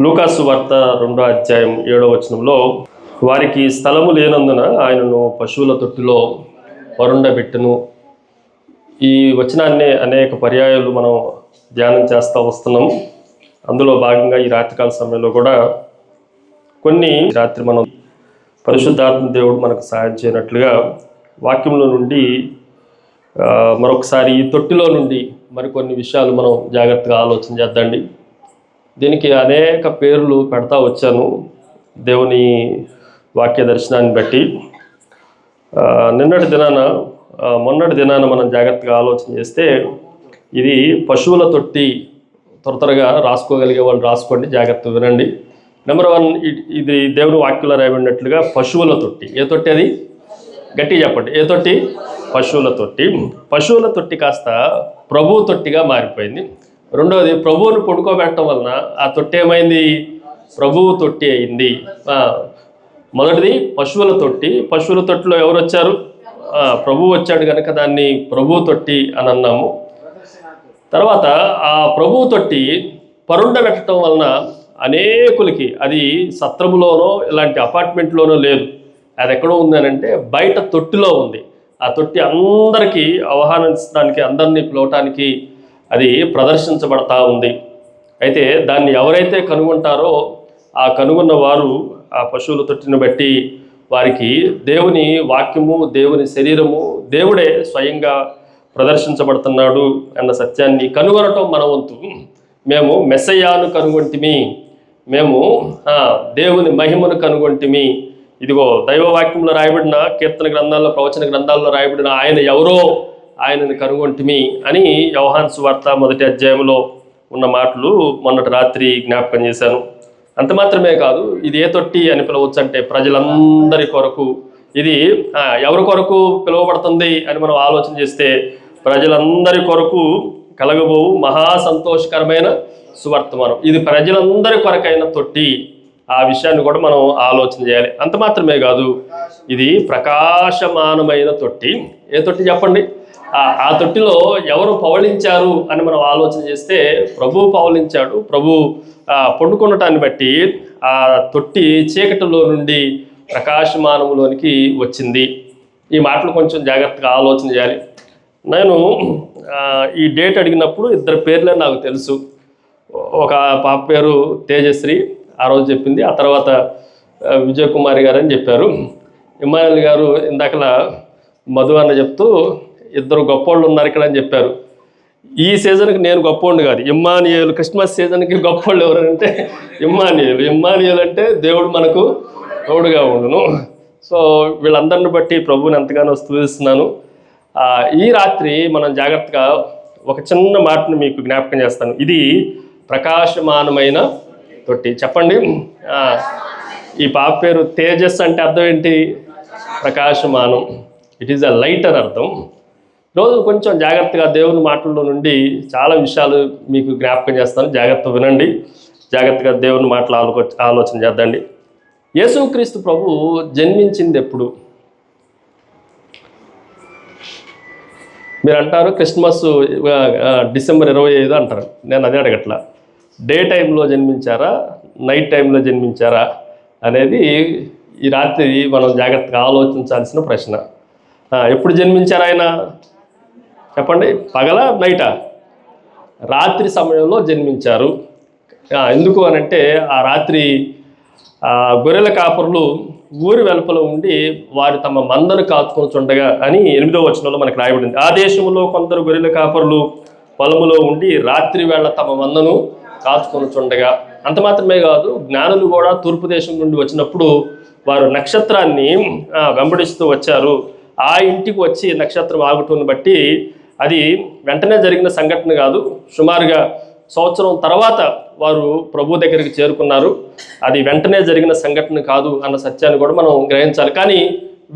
లూకాసు వార్త 2వ అధ్యాయం 7వ వచనంలో వారికి స్థలము లేనందున ఆయనను పశువుల తొట్టిలో పరుండబెట్టును. ఈ వచనాన్ని అనేక పర్యాయాలు మనం ధ్యానం చేస్తూ వస్తున్నాం. అందులో భాగంగా ఈ రాత్రికాల సమయంలో కూడా రాత్రి మనం పరిశుద్ధాత్మ దేవుడు మనకు సహాయం చేయనట్లుగా వాక్యంలో నుండి మరొకసారి ఈ తొట్టిలో నుండి మరికొన్ని విషయాలు మనం జాగ్రత్తగా ఆలోచన చేద్దండి. దీనికి అనేక పేర్లు పెడతా వచ్చాను దేవుని వాక్య దర్శనాన్ని బట్టి. మొన్నటి దినాన మనం జాగ్రత్తగా ఆలోచన చేస్తే ఇది పశువుల తొట్టి. త్వరగా రాసుకోగలిగే వాళ్ళు రాసుకోండి, జాగ్రత్తగా వినండి. నెంబర్ 1, ఇది దేవుని వాక్యంలో రాయబడినట్లుగా పశువుల తొట్టి. ఏ తొట్టి అది? గట్టిగా చెప్పండి. ఏ తొట్టి? పశువుల తొట్టి. పశువుల తొట్టి కాస్త ప్రభువు తొట్టిగా మారిపోయింది. రెండవది, ప్రభువును పడుకోబెట్టడం వలన ఆ తొట్టి ఏమైంది? ప్రభువు తొట్టి అయింది. మొదటిది పశువుల తొట్టి. పశువుల తొట్టిలో ఎవరు వచ్చారు? ప్రభువు వచ్చాడు కనుక దాన్ని ప్రభువు తొట్టి అని అన్నాము. తర్వాత ఆ ప్రభువు తొట్టి పరుండబెట్టడం వలన అనేకులకి, అది సత్రములోనో ఇలాంటి అపార్ట్మెంట్లోనో లేదు, అది ఎక్కడో ఉందనంటే బయట తొట్టిలో ఉంది. ఆ తొట్టి అందరికీ ఆహ్వానించడానికి, అందరినీ పిలవటానికి అది ప్రదర్శించబడతా ఉంది. అయితే దాన్ని ఎవరైతే కనుగొంటారో ఆ కనుగొన్న వారు ఆ పశువుల తొట్టిని బట్టి వారికి దేవుని వాక్యము, దేవుని శరీరము, దేవుడే స్వయంగా ప్రదర్శించబడుతున్నాడు అన్న సత్యాన్ని కనుగొనటం మన వంతు. మేము మెస్సయ్యాను కనుగొంటిమి, మేము దేవుని మహిమను కనుగొంటిమి. ఇదిగో దైవవాక్యంలో రాయబడిన కీర్తన గ్రంథాల్లో, ప్రవచన గ్రంథాల్లో రాయబడిన ఆయన ఎవరో, ఆయనను కనుగొంటిమి అని యోహాను సువార్త 1వ అధ్యాయంలో ఉన్న మాటలు మొన్నటి రాత్రి జ్ఞాపకం చేశాను. అంత మాత్రమే కాదు, ఇది ఏ తొట్టి అని పిలవచ్చు అంటే ప్రజలందరి కొరకు. ఇది ఎవరి కొరకు పిలువబడుతుంది అని మనం ఆలోచన చేస్తే ప్రజలందరి కొరకు కలగబోవు మహా సంతోషకరమైన సువర్తమానం. ఇది ప్రజలందరి కొరకైన తొట్టి. ఆ విషయాన్ని కూడా మనం ఆలోచన చేయాలి. అంత మాత్రమే కాదు, ఇది ప్రకాశమానమైన తొట్టి. ఏ తొట్టి చెప్పండి? ఆ తొట్టిలో ఎవరు పవళించారు అని మనం ఆలోచన చేస్తే ప్రభువు పవళించాడు. ప్రభు పండుకొనటాన్ని బట్టి ఆ తొట్టి చీకటిలో నుండి ప్రకాశమానములోనికి వచ్చింది. ఈ మాటలు కొంచెం జాగ్రత్తగా ఆలోచన చేయాలి. నేను ఈ డేట్ అడిగినప్పుడు 2 పేర్లే నాకు తెలుసు. ఒక పాప పేరు తేజశ్రీ, ఆ రోజు చెప్పింది. ఆ తర్వాత విజయ్ కుమారి గారు అని చెప్పారు. ఇమ్మానుయేల్ గారు ఇందాకలా మధు అన్న చెప్తూ 2 గొప్పోళ్ళు ఉన్నారు ఇక్కడ అని చెప్పారు. ఈ సీజన్కి నేను గొప్పోండి కాదు, ఇమ్మానుయేల్. క్రిస్మస్ సీజన్కి గొప్పోళ్ళు ఎవరంటే ఇమ్మానుయేల్ అంటే దేవుడు మనకు తోడుగా ఉండును. సో వీళ్ళందరిని బట్టి ప్రభువుని ఎంతగానో స్తుతిస్తున్నాను. ఈ రాత్రి మనం జాగ్రత్తగా ఒక చిన్న మాటను మీకు జ్ఞాపకం చేస్తాను. ఇది ప్రకాశమానమైన తొట్టి. చెప్పండి. ఈ పాప పేరు తేజస్ అంటే అర్థం ఏంటి? ప్రకాశమానం. ఇట్ ఈజ్ అ లైటర్ అర్థం. రోజు కొంచెం జాగ్రత్తగా దేవుని మాటల్లో నుండి చాలా విషయాలు మీకు జ్ఞాపకం చేస్తాను. జాగ్రత్త వినండి, జాగ్రత్తగా దేవుని మాటలు ఆలోచన చేద్దండి. యేసుక్రీస్తు ప్రభు జన్మించింది ఎప్పుడు? మీరు అంటారు క్రిస్మస్ డిసెంబర్ 25 అంటారు. నేను అదే అడగట్లా. డే టైంలో జన్మించారా, నైట్ టైంలో జన్మించారా అనేది ఈ రాత్రి మనం జాగ్రత్తగా ఆలోచించాల్సిన ప్రశ్న. ఎప్పుడు జన్మించారు ఆయన? చెప్పండి. పగలా, నైటా? రాత్రి సమయంలో జన్మించారు. ఎందుకు అనంటే ఆ రాత్రి గొర్రెల కాపరులు ఊరి వెలుపల ఉండి వారు తమ మందను కాచుకొని చుండగా అని 8వ వచనంలో మనకు రాయబడింది. ఆ దేశంలో కొందరు గొర్రెల కాపరులు పొలములో ఉండి రాత్రి వేళ తమ మందను కాచుకొని చుండగా. అంత మాత్రమే కాదు, జ్ఞానులు కూడా తూర్పు దేశం నుండి వచ్చినప్పుడు వారు నక్షత్రాన్ని వెంబడిస్తూ వచ్చారు. ఆ ఇంటికి వచ్చి నక్షత్రం ఆగుటను బట్టి అది వెంటనే జరిగిన సంఘటన కాదు, సుమారుగా సంవత్సరం తర్వాత వారు ప్రభు దగ్గరికి చేరుకున్నారు. అది వెంటనే జరిగిన సంఘటన కాదు అన్న సత్యాన్ని కూడా మనం గ్రహించాలి. కానీ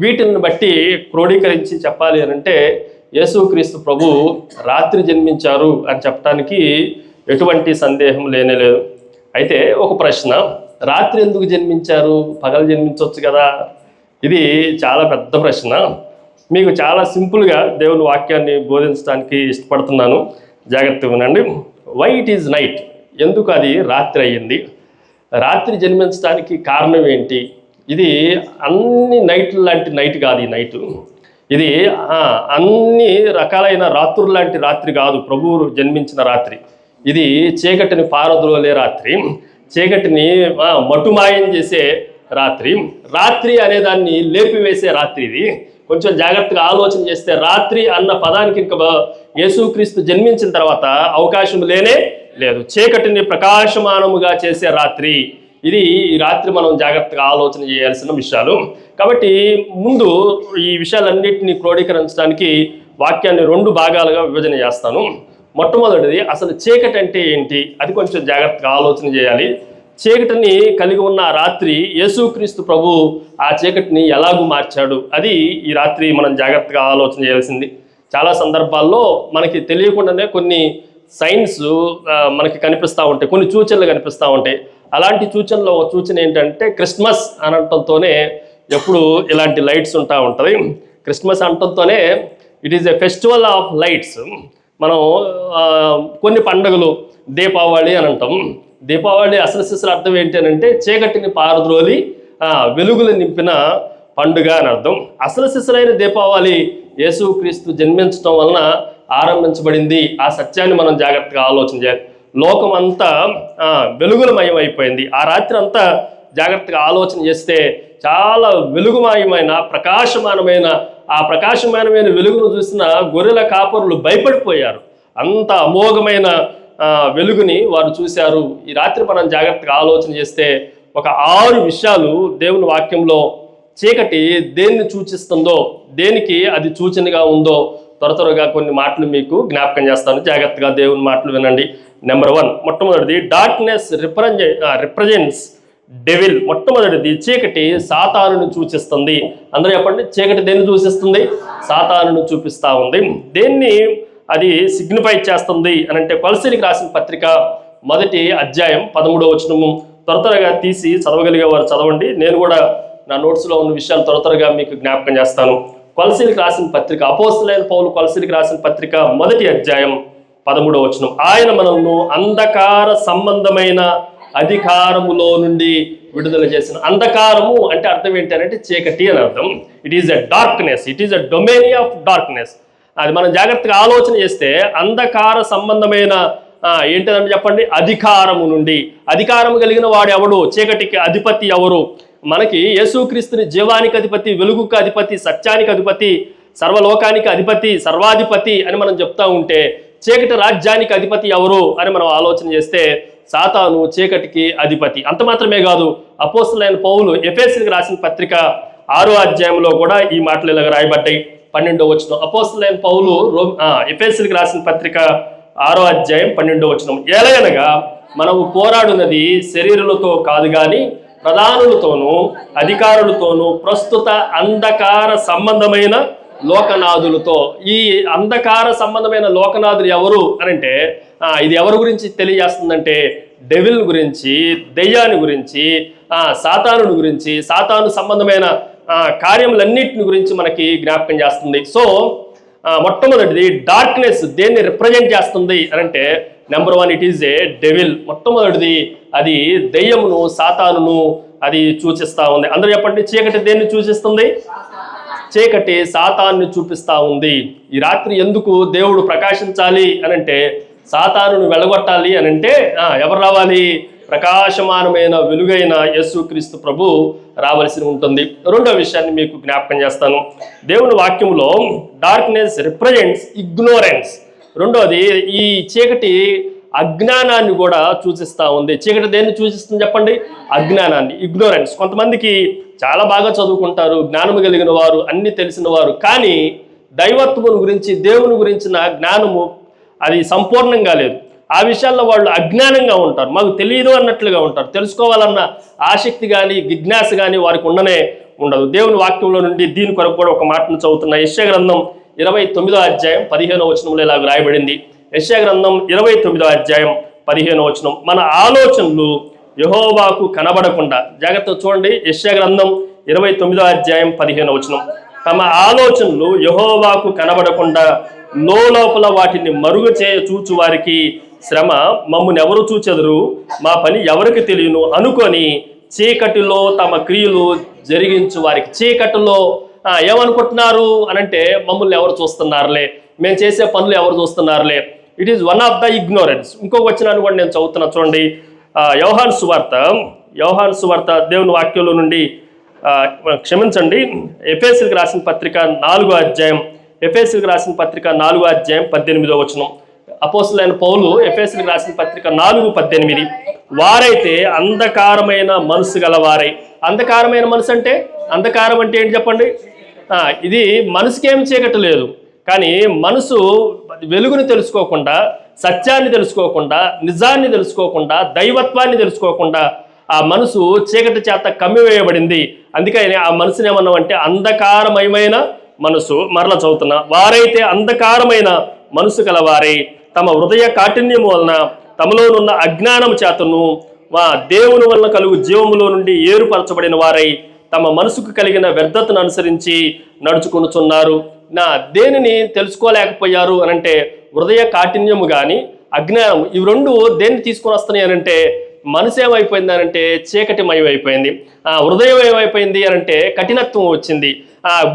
వీటిని బట్టి క్రోడీకరించి చెప్పాలి అని అంటే యేసుక్రీస్తు ప్రభు రాత్రి జన్మించారు అని చెప్పడానికి ఎటువంటి సందేహం లేనేలేదు. అయితే ఒక ప్రశ్న, రాత్రి ఎందుకు జన్మించారు? పగలు జన్మించవచ్చు కదా? ఇది చాలా పెద్ద ప్రశ్న. మీకు చాలా సింపుల్గా దేవుని వాక్యాన్ని బోధించడానికి ఇష్టపడుతున్నాను. జాగ్రత్తగా వినండి. Why it is night? ఎందుకు అది రాత్రి అయ్యింది? రాత్రి జన్మించడానికి కారణం ఏంటి? ఇది అన్ని నైట్లు లాంటి నైట్ కాదు. ఈ నైటు ఇది అన్ని రకాలైన రాత్రులు లాంటి రాత్రి కాదు. ప్రభువు జన్మించిన రాత్రి ఇది చీకటిని పారద్రోలే రాత్రి, చీకటిని మటుమాయం చేసే రాత్రి, రాత్రి అనేదాన్ని లేపివేసే రాత్రి. ఇది కొంచెం జాగ్రత్తగా ఆలోచన చేస్తే రాత్రి అన్న పదానికి ఇంకా యేసుక్రీస్తు జన్మించిన తర్వాత అవకాశం లేనే లేదు. చీకటిని ప్రకాశమానముగా చేసే రాత్రి ఇది. ఈ రాత్రి మనం జాగ్రత్తగా ఆలోచన చేయాల్సిన విషయాలు. కాబట్టి ముందు ఈ విషయాలన్నింటినీ క్రోడీకరించడానికి వాక్యాన్ని 2 భాగాలుగా విభజన చేస్తాను. మొట్టమొదటిది అసలు చీకటి అంటే ఏంటి, అది కొంచెం జాగ్రత్తగా ఆలోచన చేయాలి. చీకటిని కలిగి ఉన్న రాత్రి యేసుక్రీస్తు ప్రభు ఆ చీకటిని ఎలాగూ మార్చాడు, అది ఈ రాత్రి మనం జాగ్రత్తగా ఆలోచన చేయాల్సింది. చాలా సందర్భాల్లో మనకి తెలియకుండానే కొన్ని సైన్స్ మనకి కనిపిస్తూ ఉంటాయి, కొన్ని సూచనలు కనిపిస్తూ ఉంటాయి. అలాంటి సూచనలో ఒక సూచన ఏంటంటే క్రిస్మస్ అనటంతోనే ఎప్పుడు ఇలాంటి లైట్స్ ఉంటా ఉంటుంది. క్రిస్మస్ అనటంతోనే it is a festival of lights. మనం కొన్ని పండుగలు దీపావళి అని అంటాం. దీపావళి అసలు అర్థం ఏంటి అని అంటే చీకటిని పారద్రోలి వెలుగులు నింపిన పండుగ అని అర్థం. అసలు సిసలైన దీపావళి యేసుక్రీస్తు జన్మించడం వలన ఆరంభించబడింది. ఆ సత్యాన్ని మనం జాగ్రత్తగా ఆలోచన చేయాలి. లోకం అంతా వెలుగులమయం అయిపోయింది. ఆ రాత్రి అంతా జాగ్రత్తగా ఆలోచన చేస్తే చాలా వెలుగుమయమైన ప్రకాశమానమైన ఆ ప్రకాశమానమైన వెలుగును చూసిన గొర్రెల కాపరులు భయపడిపోయారు. అంత అమోఘమైన వెలుగుని వారు చూశారు. ఈ రాత్రి మనం జాగ్రత్తగా ఆలోచన చేస్తే ఒక 6 విషయాలు దేవుని వాక్యంలో చీకటి దేన్ని సూచిస్తుందో, దేనికి అది సూచనగా ఉందో త్వరగా కొన్ని మాటలు మీకు జ్ఞాపకం చేస్తాను. జాగ్రత్తగా దేవుని మాటలు వినండి. నెంబర్ 1, మొట్టమొదటిది డార్క్నెస్ రిప్రజెంట్స్ డెవిల్. మొట్టమొదటిది చీకటి సాతానును సూచిస్తుంది. అందరూ చెప్పండి, చీకటి దేన్ని సూచిస్తుంది? సాతానును చూపిస్తూ ఉంది. దేన్ని అది సిగ్నిఫై చేస్తుంది అని అంటే కొలసీలకు రాసిన పత్రిక 1వ అధ్యాయం 13వ వచనము. త్వరగా తీసి చదవగలిగే వారు చదవండి. నేను కూడా నా నోట్స్లో ఉన్న విషయాలు త్వరగా మీకు జ్ఞాపకం చేస్తాను. కొలసీలకు రాసిన పత్రిక, అపోస్తలుడైన పౌలు కొలసీలకు రాసిన పత్రిక 1వ అధ్యాయం 13వ వచనం. ఆయన మనల్ని అంధకార సంబంధమైన అధికారములో నుండి విడుదల చేసిన. అంధకారము అంటే అర్థం ఏంటంటే చీకటి అని అర్థం. It is a darkness, it is a domain of darkness. అది మనం జాగ్రత్తగా ఆలోచన చేస్తే అంధకార సంబంధమైన ఏంటిదంటే చెప్పండి, అధికారము నుండి. అధికారము కలిగిన వాడు ఎవడు? చీకటికి అధిపతి ఎవరు? మనకి యేసుక్రీస్తుని జీవానికి అధిపతి, వెలుగుకు అధిపతి, సత్యానికి అధిపతి, సర్వలోకానికి అధిపతి, సర్వాధిపతి అని మనం చెప్తా ఉంటే చీకటి రాజ్యానికి అధిపతి ఎవరు అని మనం ఆలోచన చేస్తే సాతాను చీకటికి అధిపతి. అంత మాత్రమే కాదు, అపోస్తలుడైన పౌలు ఎఫెసీయులకు రాసిన పత్రిక 6వ అధ్యాయంలో కూడా ఈ మాటలు ఇలాగ రాయబడ్డాయి. 12వ వచనం. అపోస్తలుడైన పౌలు ఎఫెసీయులకు రాసిన పత్రిక 6వ అధ్యాయం 12వ వచనం. ఎలాగనగా మనము పోరాడున్నది శరీరులతో కాదు కానీ ప్రధానులతోనూ అధికారులతోనూ ప్రస్తుత అంధకార సంబంధమైన లోకనాథులతో. ఈ అంధకార సంబంధమైన లోకనాథులు ఎవరు అని అంటే ఇది ఎవరి గురించి తెలియజేస్తుందంటే డెవిల్ గురించి, దెయ్యాన్ని గురించి, సాతానుని గురించి, సాతాను సంబంధమైన కార్యములన్నిటిని గురించి మనకి జ్ఞాపకం చేస్తుంది. సో మొట్టమొదటిది డార్క్నెస్ దేన్ని రిప్రజెంట్ చేస్తుంది అని అంటే number 1 it is A devil. మొట్టమొదటిది అది దెయ్యమును, సాతానును అది సూచిస్తూ ఉంది. అందరూ చెప్పండి, చీకటి దేన్ని సూచిస్తుంది? చీకటి సాతాన్ని చూపిస్తూ ఉంది. ఈ రాత్రి ఎందుకు దేవుడు ప్రకాశించాలి అని అంటే సాతానును వెళ్ళగొట్టాలి అని అంటే ఎవరు రావాలి? ప్రకాశమానమైన వెలుగైన యేసుక్రీస్తు ప్రభు రావాల్సి ఉంటుంది. 2వ విషయాన్ని మీకు జ్ఞాపకం చేస్తాను. దేవుని వాక్యంలో డార్క్నెస్ రిప్రజెంట్స్ ఇగ్నోరెన్స్. 2వది ఈ చీకటి అజ్ఞానాన్ని కూడా సూచిస్తూ ఉంది. చీకటి దేన్ని సూచిస్తుంది చెప్పండి? అజ్ఞానాన్ని, ఇగ్నోరెన్స్. కొంతమందికి చాలా బాగా చదువుకుంటారు, జ్ఞానము కలిగిన వారు, అన్ని తెలిసిన వారు, కానీ దైవత్వమును గురించి, దేవుని గురించిన జ్ఞానము అది సంపూర్ణంగా లేదు. ఆ విషయాల్లో వాళ్ళు అజ్ఞానంగా ఉంటారు, మాకు తెలియదు అన్నట్లుగా ఉంటారు. తెలుసుకోవాలన్న ఆసక్తి కానీ జిజ్ఞాస కానీ వారికి ఉండదు. దేవుని వాక్యంలో నుండి దీని కొరకు కూడా ఒక మాటను చదువుతున్న. యెషయా గ్రంథం 29వ అధ్యాయం 15వ వచనంలో ఇలాగ రాయబడింది. యెషయా గ్రంథం 29వ అధ్యాయం 15వ వచనం. మన ఆలోచనలు యెహోవాకు కనబడకుండా, జాగ్రత్తగా చూడండి, యెషయా గ్రంథం 29వ అధ్యాయం 15వ వచనం. తమ ఆలోచనలు యెహోవాకు కనబడకుండా లోపల వాటిని మరుగు చేయ చూచు వారికి శ్రమ మమ్మును ఎవరు చూచెదరు, మా పని ఎవరికి తెలియను అనుకొని చీకటిలో తమ క్రియలు జరిగించు వారికి. చీకటిలో ఏమనుకుంటున్నారు అనంటే మమ్మల్ని ఎవరు చూస్తున్నారులే, మేము చేసే పనులు ఎవరు చూస్తున్నారులే. It is one of the ignorance. ఇంకొక వచనాన్ని కూడా నేను చదువుతున్నా చూడండి. యోహాను సువార్త దేవుని వాక్యంలో నుండి క్షమించండి, ఎఫెసీయులకు రాసిన పత్రిక 4వ అధ్యాయం 18వ వచనం. అపోస్తలుడైన పౌలు ఎఫెసీయులకు రాసిన పత్రిక 4:18, వారైతే అంధకారమైన మనసు గలవారై. అంధకారమైన మనసు అంటే, అంధకారం అంటే ఏంటి చెప్పండి? ఇది మనసుకేం చీకటి లేదు, కానీ మనసు వెలుగుని తెలుసుకోకుండా, సత్యాన్ని తెలుసుకోకుండా, నిజాన్ని తెలుసుకోకుండా, దైవత్వాన్ని తెలుసుకోకుండా ఆ మనసు చీకటి చేత కమ్మివేయబడింది. అందుకని ఆ మనసుని ఏమన్నామంటే అంధకారమయమైన మనసు. మరలా చదువుతున్నా, వారైతే అంధకారమైన మనసు గలవారై తమ హృదయ కాఠిన్యము వలన తమలోనున్న అజ్ఞానము చేతను దేవుని వలన కలుగు జీవములో నుండి ఏరుపరచబడిన వారై తమ మనసుకు కలిగిన వ్యర్థతను అనుసరించి నడుచుకొనుచున్నారు. దేనిని తెలుసుకోలేకపోయారు అనంటే హృదయ కాఠిన్యము కానీ అజ్ఞానం, ఇవి రెండు దేన్ని తీసుకొని వస్తున్నాయి అనంటే మనసు ఏమైపోయింది అనంటే చీకటిమయం అయిపోయింది. హృదయం ఏమైపోయింది అనంటే కఠినత్వం వచ్చింది.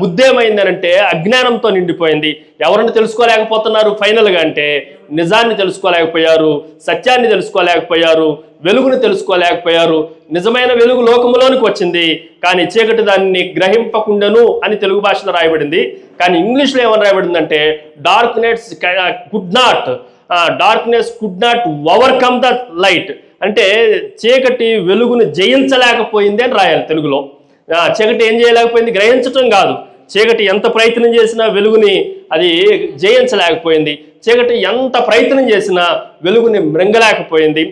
బుద్ధి ఏమైంది అనంటే అజ్ఞానంతో నిండిపోయింది. ఎవరిని తెలుసుకోలేకపోతున్నారు ఫైనల్గా అంటే నిజాన్ని తెలుసుకోలేకపోయారు, సత్యాన్ని తెలుసుకోలేకపోయారు, వెలుగుని తెలుసుకోలేకపోయారు. నిజమైన వెలుగు లోకములోనికి వచ్చింది, కానీ చీకటి దాన్ని గ్రహింపకుండాను అని తెలుగు భాషలో రాయబడింది. కానీ ఇంగ్లీష్లో ఏమని రాయబడిందంటే darkness could not overcome the light. అంటే చీకటి వెలుగును జయించలేకపోయింది అని రాయాలి తెలుగులో. చీకటి ఏం చేయలేకపోయింది? గ్రహించటం కాదు, చీకటి ఎంత ప్రయత్నం చేసినా వెలుగుని అది జయించలేకపోయింది. చీకటి ఎంత ప్రయత్నం చేసినా వెలుగుని మృంగలేకపోయింది.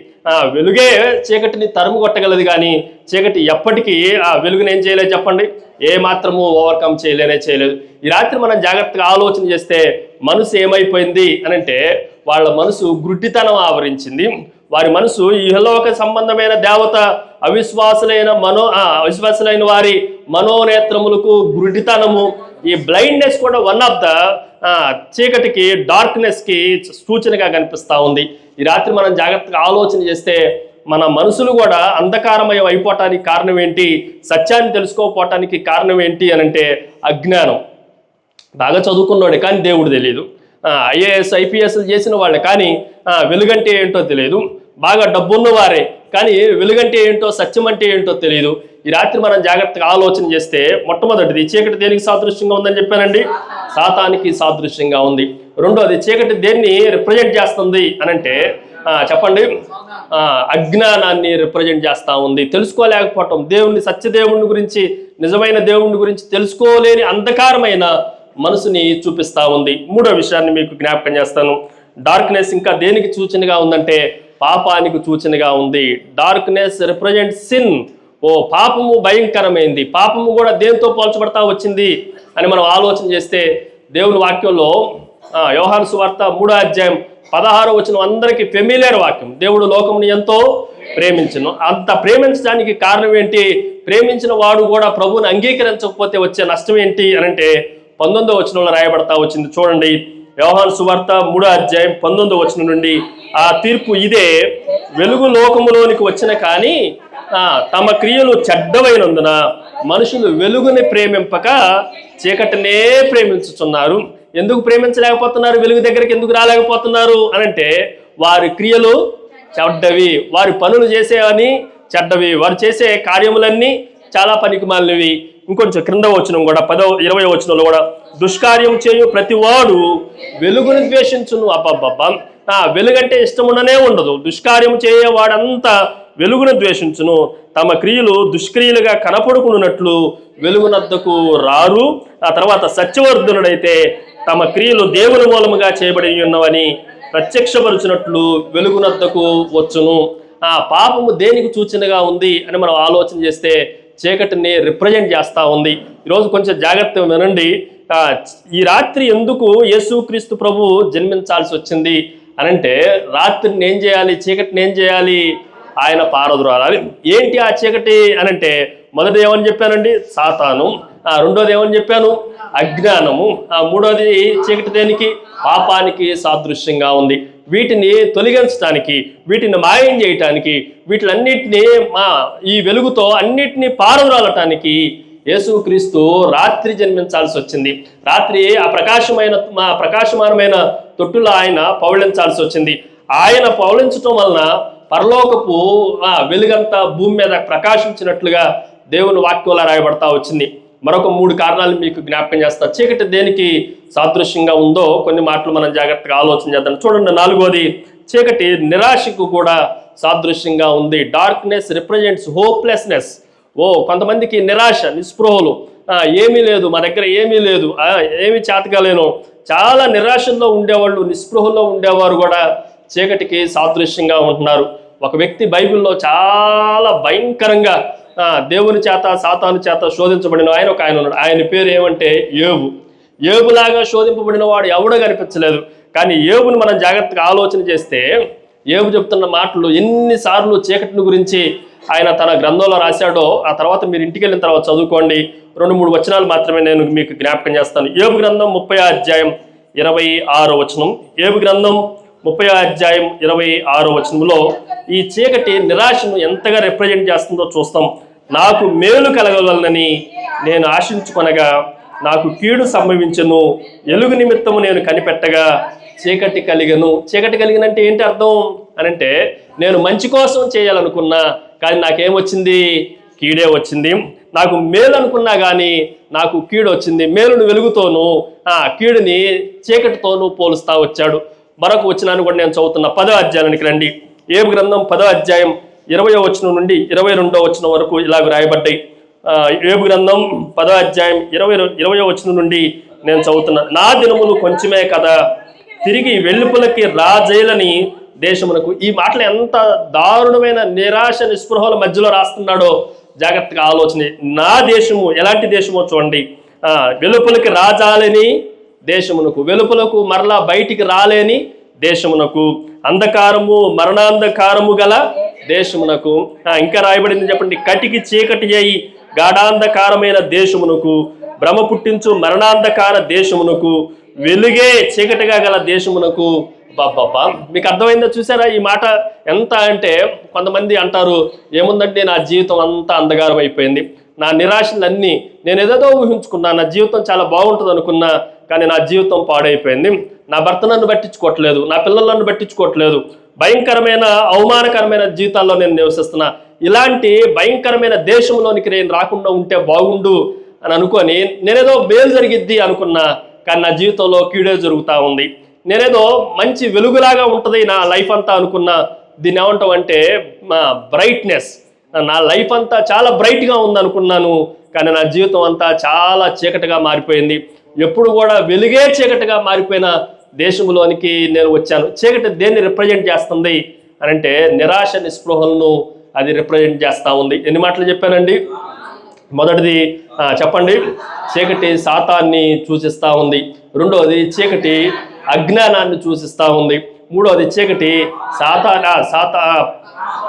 వెలుగే చీకటిని తరుము కొట్టగలదు, కానీ చీకటి ఎప్పటికీ ఆ వెలుగుని ఏం చేయలేదు చెప్పండి? ఏ మాత్రము ఓవర్కమ్ చేయలేదు. ఈ రాత్రి మనం జాగ్రత్తగా ఆలోచన చేస్తే మనసు ఏమైపోయింది అనంటే వాళ్ళ మనసు గుడ్డితనం ఆవరించింది. వారి మనసు ఇహలోక సంబంధమైన దేవత అవిశ్వాసులైన వారి మనోనేత్రములకు గుడ్డితనము, ఈ బ్లైండ్నెస్ కూడా వన్ ఆఫ్ ద చీకటికి, డార్క్నెస్కి సూచనగా కనిపిస్తూ ఉంది. ఈ రాత్రి మనం జాగ్రత్తగా ఆలోచన చేస్తే మన మనసులు కూడా అంధకారమయం అయిపోవటానికి కారణం ఏంటి, సత్యాన్ని తెలుసుకోకపోవటానికి కారణం ఏంటి అనంటే అజ్ఞానం. బాగా చదువుకున్నవాడే కానీ దేవుడు తెలియదు, ఐఏఎస్ ఐపీఎస్లు చేసిన వాళ్ళే కానీ వెలుగంటే ఏంటో తెలియదు, బాగా డబ్బున్నవారే కానీ వెలుగంటే ఏంటో, సత్యం అంటే ఏంటో తెలియదు. ఈ రాత్రి మనం జాగ్రత్తగా ఆలోచన చేస్తే మొట్టమొదటిది చీకటి దేనికి సాదృశ్యంగా ఉందని చెప్పానండి? సాతానికి సాదృశ్యంగా ఉంది. రెండోది చీకటి దేన్ని రిప్రజెంట్ చేస్తుంది అనంటే చెప్పండి, అజ్ఞానాన్ని రిప్రజెంట్ చేస్తూ ఉంది. తెలుసుకోలేకపోవటం, దేవుని సత్యదేవుని గురించి, నిజమైన దేవుని గురించి తెలుసుకోలేని అంధకారమైన మనసుని చూపిస్తూ ఉంది. మూడో విషయాన్ని మీకు జ్ఞాపకం చేస్తాను. డార్క్నెస్ ఇంకా దేనికి సూచనగా ఉందంటే పాపానికి సూచనగా ఉంది. Darkness represent sin. పాపము భయంకరమైంది. పాపము కూడా దేనితో పోల్చబడతా వచ్చింది అని మనం ఆలోచన చేస్తే దేవుని వాక్యంలో యోహాను సువార్త 3వ అధ్యాయం 16వ వచనం అందరికీ ఫెమిలియర్ వాక్యం. దేవుడు లోకముని ఎంతో ప్రేమించును. అంత ప్రేమించడానికి కారణం ఏంటి? ప్రేమించిన వాడు కూడా ప్రభువుని అంగీకరించకపోతే వచ్చే నష్టం ఏంటి అనంటే 19వ వచనంలో రాయబడతా వచ్చింది. చూడండి, యోహాను సువార్త 3వ అధ్యాయం 19వ వచనం నుండి, ఆ తీర్పు ఇదే, వెలుగు లోకములోనికి వచ్చిన కానీ తమ క్రియలు చెడ్డవైనందున మనుషులు వెలుగుని ప్రేమింపక చీకటినే ప్రేమించుచున్నారు. ఎందుకు ప్రేమించలేకపోతున్నారు? వెలుగు దగ్గరికి ఎందుకు రాలేకపోతున్నారు అనంటే వారి క్రియలు చెడ్డవి, వారి పనులు చేసేవని చెడ్డవి, వారు చేసే కార్యములన్నీ చాలా పనికిమాలినవి. ఇంకొంచెం క్రింద వచనం కూడా 20వ వచనంలో కూడా, దుష్కార్యం చేయు ప్రతివాడు వెలుగును ద్వేషించును. అబ్బబ్బబ్బా, వెలుగంటే ఇష్టముననే ఉండదు. దుష్కార్యం చేయవాడంతా వెలుగును ద్వేషించును. తమ క్రియలు దుష్క్రియలుగా కనపడుకున్నట్లు వెలుగునద్దకు రారు. ఆ తర్వాత సత్యవర్ధనుడైతే తమ క్రియలు దేవుని మూలముగా చేయబడి ఉన్నవని ప్రత్యక్షపరుచినట్లు వెలుగునద్దకు వచ్చును. పాపము దేనికి సూచనగా ఉంది అని మనం ఆలోచన చేస్తే చీకటిని రిప్రజెంట్ చేస్తూ ఉంది. ఈరోజు కొంచెం జాగ్రత్తగా వినండి. ఈ రాత్రి ఎందుకు యేసుక్రీస్తు ప్రభు జన్మించాల్సి వచ్చింది అనంటే రాత్రిని ఏం చేయాలి, చీకటిని ఏం చేయాలి? ఆయన పారద్రోలాలి. ఏంటి ఆ చీకటి అని అంటే, మొదటి ఏమని చెప్పానండి? సాతాను. రెండోది ఏమని చెప్పాను? అజ్ఞానము. మూడోది చీకటి దేనికి? పాపానికి సాదృశ్యంగా ఉంది. వీటిని తొలగించడానికి, వీటిని మాయం చేయటానికి, వీటిలన్నిటినీ ఈ వెలుగుతో అన్నిటినీ పారద్రోలటానికి యేసుక్రీస్తు రాత్రి జన్మించాల్సి వచ్చింది. రాత్రి ఆ ప్రకాశమానమైన తొట్టులో ఆయన పౌళించాల్సి వచ్చింది. ఆయన పౌళించటం వలన పరలోకపు వెలుగంతా భూమి మీద ప్రకాశించినట్లుగా దేవుని వాక్యంలో రాయబడతా వచ్చింది. మరొక 3 కారణాలు మీకు జ్ఞాపకం చేస్తా. చీకటి దేనికి సాదృశ్యంగా ఉందో కొన్ని మాటలు మనం జాగ్రత్తగా ఆలోచన చేద్దాం. చూడండి, 4వది, చీకటి నిరాశకు కూడా సాదృశ్యంగా ఉంది. Darkness represents hopelessness. కొంతమందికి నిరాశ, నిస్పృహలు, ఏమీ లేదు, మా దగ్గర ఏమీ లేదు, ఏమీ చేతకాలేను, చాలా నిరాశల్లో ఉండేవాళ్ళు, నిస్పృహల్లో ఉండేవారు కూడా చీకటికి సాదృశ్యంగా ఉంటున్నారు. ఒక వ్యక్తి బైబిల్లో చాలా భయంకరంగా దేవుని చేత సాతాను చేత శోధించబడిన ఆయన ఉన్నాడు. ఆయన పేరు ఏమంటే యోబు. యోబులాగా శోధింపబడిన వాడు ఎవడో కనిపించలేదు. కానీ యోబుని మనం జాగ్రత్తగా ఆలోచన చేస్తే యోబు చెప్తున్న మాటలు ఎన్నిసార్లు చీకటిని గురించి ఆయన తన గ్రంథంలో రాశాడో ఆ తర్వాత మీరు ఇంటికి వెళ్ళిన తర్వాత చదువుకోండి. 2-3 వచనాలు మాత్రమే నేను మీకు జ్ఞాపకం చేస్తాను. యోబు గ్రంథం 30 వచనం. యోబు గ్రంథం 30 వచనంలో ఈ చీకటి నిరాశను ఎంతగా రిప్రజెంట్ చేస్తుందో చూస్తాం. నాకు మేలు కలగవలనని నేను ఆశించుకొనగా నాకు కీడు సంభవించను, ఎలుగు నిమిత్తము నేను కనిపెట్టగా చీకటి కలిగను. చీకటి కలిగినంటే ఏంటి అర్థం అనంటే, నేను మంచి కోసం చేయాలనుకున్నా కానీ నాకేమొచ్చింది? కీడే వచ్చింది. నాకు మేలు అనుకున్నా కానీ నాకు కీడు వచ్చింది. మేలును వెలుగుతోనూ కీడుని చీకటితోనూ పోలుస్తా వచ్చాడు. మరొక వచనాన్ని కూడా నేను చదువుతున్నా. 10వ అధ్యాయానికి రండి. యోబు గ్రంథం 10వ అధ్యాయం 20వ వచనం నుండి 22వ వచనం వరకు ఇలాగ రాయబడ్డాయి. యోబు గ్రంథం 10వ అధ్యాయం 20వ వచనం నుండి నేను చదువుతున్నా. నా దినములు కొంచెమే కదా, తిరిగి వెల్లుపులకి రాజేలని దేశమునకు. ఈ మాటలు ఎంత దారుణమైన నిరాశ నిస్పృహల మధ్యలో రాస్తున్నాడో జాగ్రత్తగా ఆలోచన. నా దేశము ఎలాంటి దేశమో చూడండి. వెలుపులకి రాజాలని దేశమునకు, వెలుపులకు మరలా బయటికి రాలేని దేశమునకు, అంధకారము మరణాంధకారము గల దేశమునకు. ఇంకా రాయబడింది చెప్పండి. కటికి చీకటి అయి గాఢాంధకారమైన దేశమునకు, భ్రమ పుట్టించు మరణాంధకార దేశమునకు, వెలుగే చీకటిగా గల దేశమునకు. బాబా, మీకు అర్థమైందో చూసారా ఈ మాట? ఎంత అంటే కొంతమంది అంటారు, ఏముందంటే నా జీవితం అంతా అంధకారం అయిపోయింది, నా నిరాశలన్నీ నేను ఏదేదో ఊహించుకున్నా, నా జీవితం చాలా బాగుంటుంది అనుకున్నా, కానీ నా జీవితం పాడైపోయింది. నా భర్త నన్ను పట్టించుకోవట్లేదు, నా పిల్లలు నన్ను పట్టించుకోవట్లేదు, భయంకరమైన అవమానకరమైన జీవితాల్లో నేను నివసిస్తున్నా. ఇలాంటి భయంకరమైన దేశంలోనికి నేను రాకుండా ఉంటే బాగుండు అని అనుకొని నేనేదో మేలు జరిగిద్ది అనుకున్నా, కానీ నా జీవితంలో కీడే జరుగుతూ ఉంది. నేనేదో మంచి వెలుగులాగా ఉంటుంది నా లైఫ్ అంతా అనుకున్నా, దీన్ని ఏమంటాం అంటే బ్రైట్నెస్. నా లైఫ్ అంతా చాలా బ్రైట్గా ఉందనుకున్నాను, కానీ నా జీవితం అంతా చాలా చీకటిగా మారిపోయింది. ఎప్పుడు కూడా వెలుగే చీకటిగా మారిపోయిన దేశంలోనికి నేను వచ్చాను. చీకటి దేన్ని రిప్రజెంట్ చేస్తుంది అని అంటే నిరాశ నిస్పృహలను అది రిప్రజెంట్ చేస్తూ ఉంది. ఎన్ని మాటలు చెప్పానండి? మొదటిది చెప్పండి, చీకటి సాతాన్ని సూచిస్తూ ఉంది. రెండవది చీకటి అజ్ఞానాన్ని సూచిస్తూ ఉంది. మూడవది చీకటి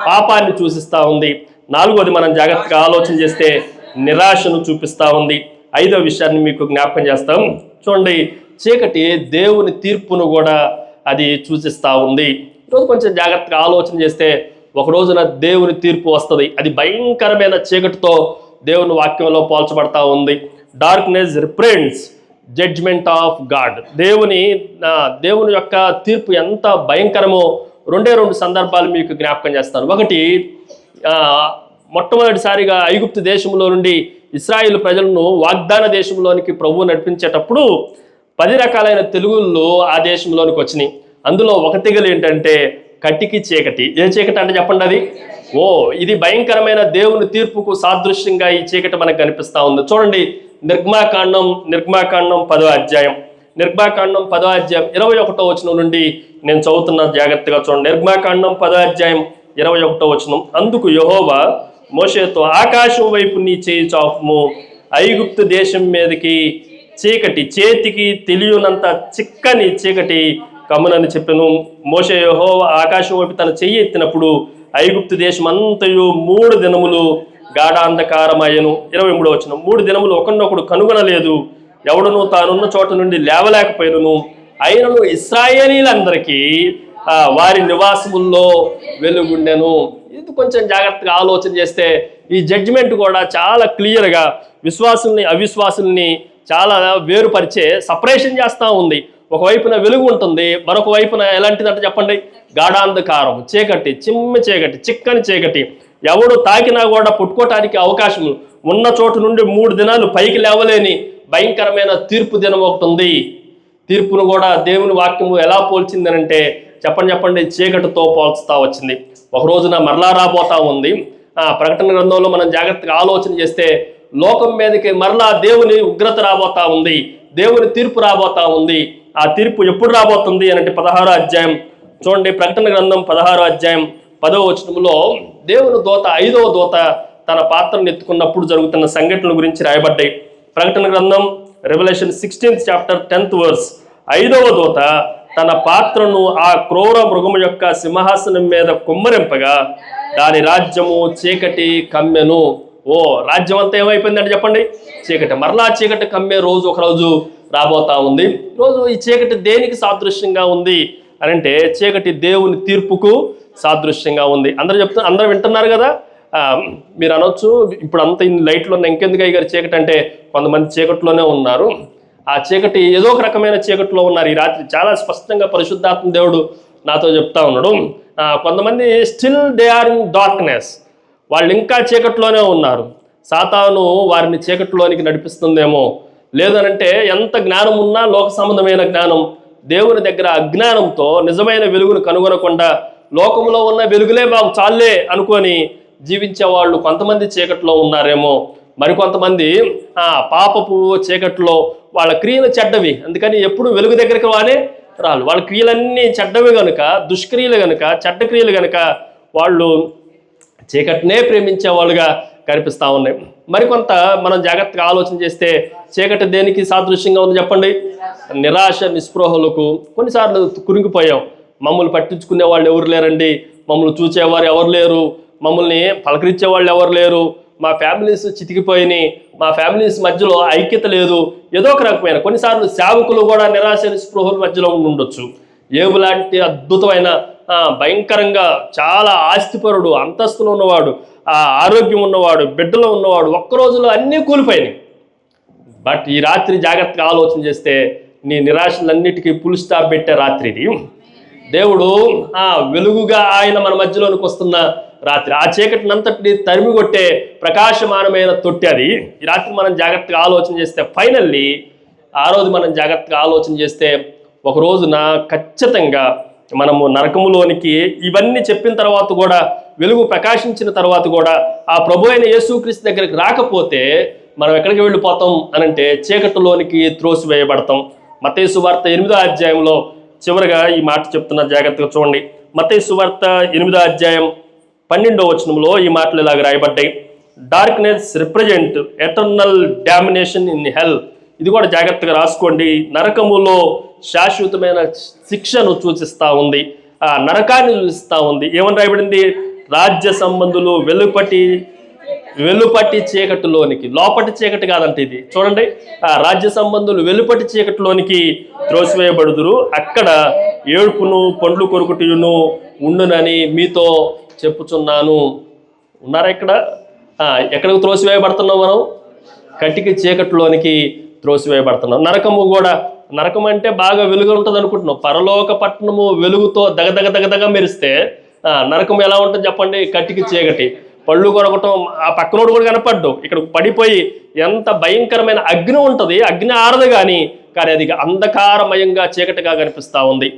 పాపాన్ని సూచిస్తూ ఉంది. నాలుగవది మనం జాగ్రత్తగా ఆలోచన చేస్తే నిరాశను చూపిస్తూ ఉంది. ఐదవ విషయాన్ని మీకు జ్ఞాపకం చేస్తాం. చూడండి, చీకటి దేవుని తీర్పును కూడా అది సూచిస్తూ ఉంది. ఈరోజు కొంచెం జాగ్రత్తగా ఆలోచన చేస్తే ఒక రోజున దేవుని తీర్పు వస్తుంది. అది భయంకరమైన చీకటితో దేవుని వాక్యంలో పోల్చబడతా ఉంది. Darkness represents judgment of God. దేవుని యొక్క తీర్పు ఎంత భయంకరమో రెండే సందర్భాలు మీకు జ్ఞాపకం చేస్తాను. ఒకటి, మొట్టమొదటిసారిగా ఐగుప్తు దేశంలో నుండి ఇశ్రాయేలు ప్రజలను వాగ్దాన దేశంలోనికి ప్రభువు నడిపించేటప్పుడు 10 రకాలైన తెలుగుళ్ళు ఆ దేశంలోనికి వచ్చినాయి. అందులో ఒక తెగులు ఏంటంటే కటికి చీకటి. ఏ చీకటి అంటే చెప్పండి అది? ఇది భయంకరమైన దేవుని తీర్పుకు సాదృశ్యంగా ఈ చీకటి మనకు కనిపిస్తూ ఉంది. చూడండి, నిర్గమాకాండం 10వ అధ్యాయం 21వ వచనం నుండి నేను చదువుతున్న జాగ్రత్తగా చూడండి. నిర్గమాకాండం 10వ అధ్యాయం 21వ వచనం. అందుకు యెహోవా మోషేతో, ఆకాశం వైపు నీ చేయి చాపుము, ఐగుప్తు దేశం మీదకి చీకటి, చేతికి తెలియనంత చిక్కని చీకటి కమ్మునని చెప్పెను. మోషే యెహోవా ఆకాశం వైపు తన చెయ్యి ఎత్తినప్పుడు ఐగుప్తు దేశం అంతయు 3 దినములు గాఢాంధకారమయ్యను. 23వ వచనం, 3 దినములు ఒకరినొకడు కనుగొనలేదు, ఎవడును తానున్న చోట నుండి లేవలేకపోయినను. అయినను ఇశ్రాయేలీలందరికీ వారి నివాసముల్లో వెలుగుండెను. ఇది కొంచెం జాగ్రత్తగా ఆలోచన చేస్తే ఈ జడ్జిమెంట్ కూడా చాలా క్లియర్గా విశ్వాసుల్ని అవిశ్వాసుల్ని చాలా వేరుపరిచే సపరేషన్ చేస్తూ ఉంది. ఒకవైపున వెలుగు ఉంటుంది, మరొక వైపున ఎలాంటిదంటే చెప్పండి, గాఢాంధకారం, చీకటి, చీకటి, చిక్కని చీకటి. ఎవడు తాకినా కూడా పుట్టుకోవటానికి అవకాశం ఉన్న చోటు నుండి 3 దినాలు పైకి లేవలేని భయంకరమైన తీర్పు దినం ఒకటి ఉంది. తీర్పును కూడా దేవుని వాక్యము ఎలా పోల్చిందనంటే చెప్పండి చీకటితో పోల్చుతా వచ్చింది. ఒక రోజున మరలా రాబోతా ఉంది. ప్రకటన గ్రంథంలో మనం జాగ్రత్తగా ఆలోచన చేస్తే లోకం మీదకి మరలా దేవుని ఉగ్రత రాబోతా ఉంది, దేవుని తీర్పు రాబోతా ఉంది. ఆ తీర్పు ఎప్పుడు రాబోతుంది అనంటే 16వ అధ్యాయం చూడండి. ప్రకటన గ్రంథం 16వ అధ్యాయం 10వ వచనంలో దేవుని దూత 5వ దూత తన పాత్రను ఎత్తుకున్నప్పుడు జరుగుతున్న సంఘటనల గురించి రాయబడ్డాయి. ప్రకటన గ్రంథం revolution 16th chapter 10th verse, 5వ దూత తన పాత్రను ఆ క్రూర మృగము యొక్క సింహాసనం మీద కుమ్మరింపగా దాని రాజ్యము చీకటి కమ్మెను. రాజ్యం అంతా ఏమైపోయిందంటే చెప్పండి, చీకటి. మరలా చీకటి కమ్మే రోజు ఒక రోజు రాబోతా ఉంది. ఈరోజు ఈ చీకటి దేనికి సాదృశ్యంగా ఉంది అనంటే చీకటి దేవుని తీర్పుకు సాదృశ్యంగా ఉంది. అందరూ వింటున్నారు కదా. మీరు అనొచ్చు, ఇప్పుడు అంత లైట్లు ఉన్న ఇంకెందుకు అయ్యారు చీకటి అంటే, కొంతమంది చీకటిలోనే ఉన్నారు. ఆ చీకటి ఏదో ఒక రకమైన చీకటిలో ఉన్నారు. ఈ రాత్రి చాలా స్పష్టంగా పరిశుద్ధాత్మ దేవుడు నాతో చెప్తా ఉన్నాడు. కొంతమంది still they are in darkness, వాళ్ళు ఇంకా చీకటిలోనే ఉన్నారు. సాతాను వారిని చీకటిలోనికి నడిపిస్తుందేమో. లేదనంటే ఎంత జ్ఞానం ఉన్నా లోక సంబంధమైన జ్ఞానం, దేవుని దగ్గర అజ్ఞానంతో నిజమైన వెలుగును కనుగొనకుండా లోకంలో ఉన్న వెలుగులే మాకు చాలే అనుకొని జీవించే వాళ్ళు కొంతమంది చీకటిలో ఉన్నారేమో. మరికొంతమంది పాపపు చీకటిలో వాళ్ళ క్రియలు చెడ్డవి, అందుకని ఎప్పుడు వెలుగు దగ్గరికి రాలు. వాళ్ళ క్రియలన్నీ చెడ్డవి కనుక, దుష్క్రియలు కనుక, చెడ్డ క్రియలు కనుక వాళ్ళు చీకటినే ప్రేమించే వాళ్ళుగా కనిపిస్తూ ఉన్నాయి. మరికొంత మనం జాగ్రత్తగా ఆలోచన చేస్తే చీకటి దేనికి సాదృశ్యంగా ఉంది చెప్పండి, నిరాశ నిస్పృహలకు. కొన్నిసార్లు కురింగిపోయాం, మమ్మల్ని పట్టించుకునే వాళ్ళు ఎవరు లేరండి, మమ్మల్ని చూచేవారు ఎవరు లేరు, మమ్మల్ని పలకరించే వాళ్ళు ఎవరు లేరు, మా ఫ్యామిలీస్ చితికిపోయినాయి, మా ఫ్యామిలీస్ మధ్యలో ఐక్యత లేదు, ఏదో ఒక రకమైన. కొన్నిసార్లు సేవకులు కూడా నిరాశ నిస్పృహల మధ్యలో ఉండొచ్చు. ఏబు లాంటి అద్భుతమైన భయంకరంగా చాలా ఆస్తిపరుడు, అంతస్తులో ఉన్నవాడు, ఆరోగ్యం ఉన్నవాడు, బిడ్డలో ఉన్నవాడు, ఒక్క రోజులో అన్నీ కూలిపోయినాయి. బట్ ఈ రాత్రి జాగ్రత్తగా ఆలోచన చేస్తే నీ నిరాశలన్నిటికీ ఫుల్ స్టాప్ పెట్టే రాత్రి ఇది. దేవుడు వెలుగుగా ఆయన మన మధ్యలోనికి వస్తున్న రాత్రి. ఆ చీకటినంతటిని తరిమి కొట్టే ప్రకాశమానమైన తొట్టి అది. ఈ రాత్రి మనం జాగ్రత్తగా ఆలోచన చేస్తే ఫైనల్లీ ఆ రోజు మనం జాగ్రత్తగా ఆలోచన చేస్తే ఒక రోజున ఖచ్చితంగా మనము నరకములోనికి ఇవన్నీ చెప్పిన తర్వాత కూడా, వెలుగు ప్రకాశించిన తర్వాత కూడా ఆ ప్రభు అయిన యేసుక్రీస్తు దగ్గరికి రాకపోతే మనం ఎక్కడికి వెళ్ళిపోతాం అనంటే చీకటిలోనికి త్రోసివేయబడతాం. మత్తయి సువార్త 8వ అధ్యాయంలో చివరిగా ఈ మాట చెప్తున్న, జాగ్రత్తగా చూడండి. మత్తయి సువార్త 8వ అధ్యాయం 12వ వచనంలో ఈ మాటలు ఇలాగ రాయబడ్డాయి. Darkness represent eternal domination in hell. ఇది కూడా జాగ్రత్తగా రాసుకోండి. నరకములో శాశ్వతమైన శిక్షను సూచిస్తూ ఉంది, ఆ నరకాన్ని సూచిస్తూ ఉంది. ఏమని రాయబడింది? రాజ్య సంబంధులు వెలుపటి చీకటిలోనికి, లోపటి చీకటి కాదంటే ఇది చూడండి, ఆ రాజ్య సంబంధులు వెలుపటి చీకటిలోనికి త్రోసివేయబడుదురు, అక్కడ ఏడుపును పండ్లు కొరుకుటయును ఉండునని మీతో చెప్పుచున్నాను. ఉన్నారా ఇక్కడ? ఎక్కడికి త్రోసివేయబడుతున్నాం మనం? కటికి చీకటిలోనికి త్రోసివేయబడుతున్నాం. నరకము కూడా, నరకం అంటే బాగా వెలుగు ఉంటుంది అనుకుంటున్నాం. పరలోక పట్టణము వెలుగుతో దగదగ మెరిస్తే నరకం ఎలా ఉంటుంది చెప్పండి? కటికి చీకటి, పళ్ళు కొరకటం, ఆ పక్కనోడు కూడా కనపడ్డు, ఇక్కడ పడిపోయి ఎంత భయంకరమైన అగ్ని ఉంటుంది. అగ్ని ఆరదు కానీ అది అంధకారమయంగా చీకటిగా కనిపిస్తూ ఉంది.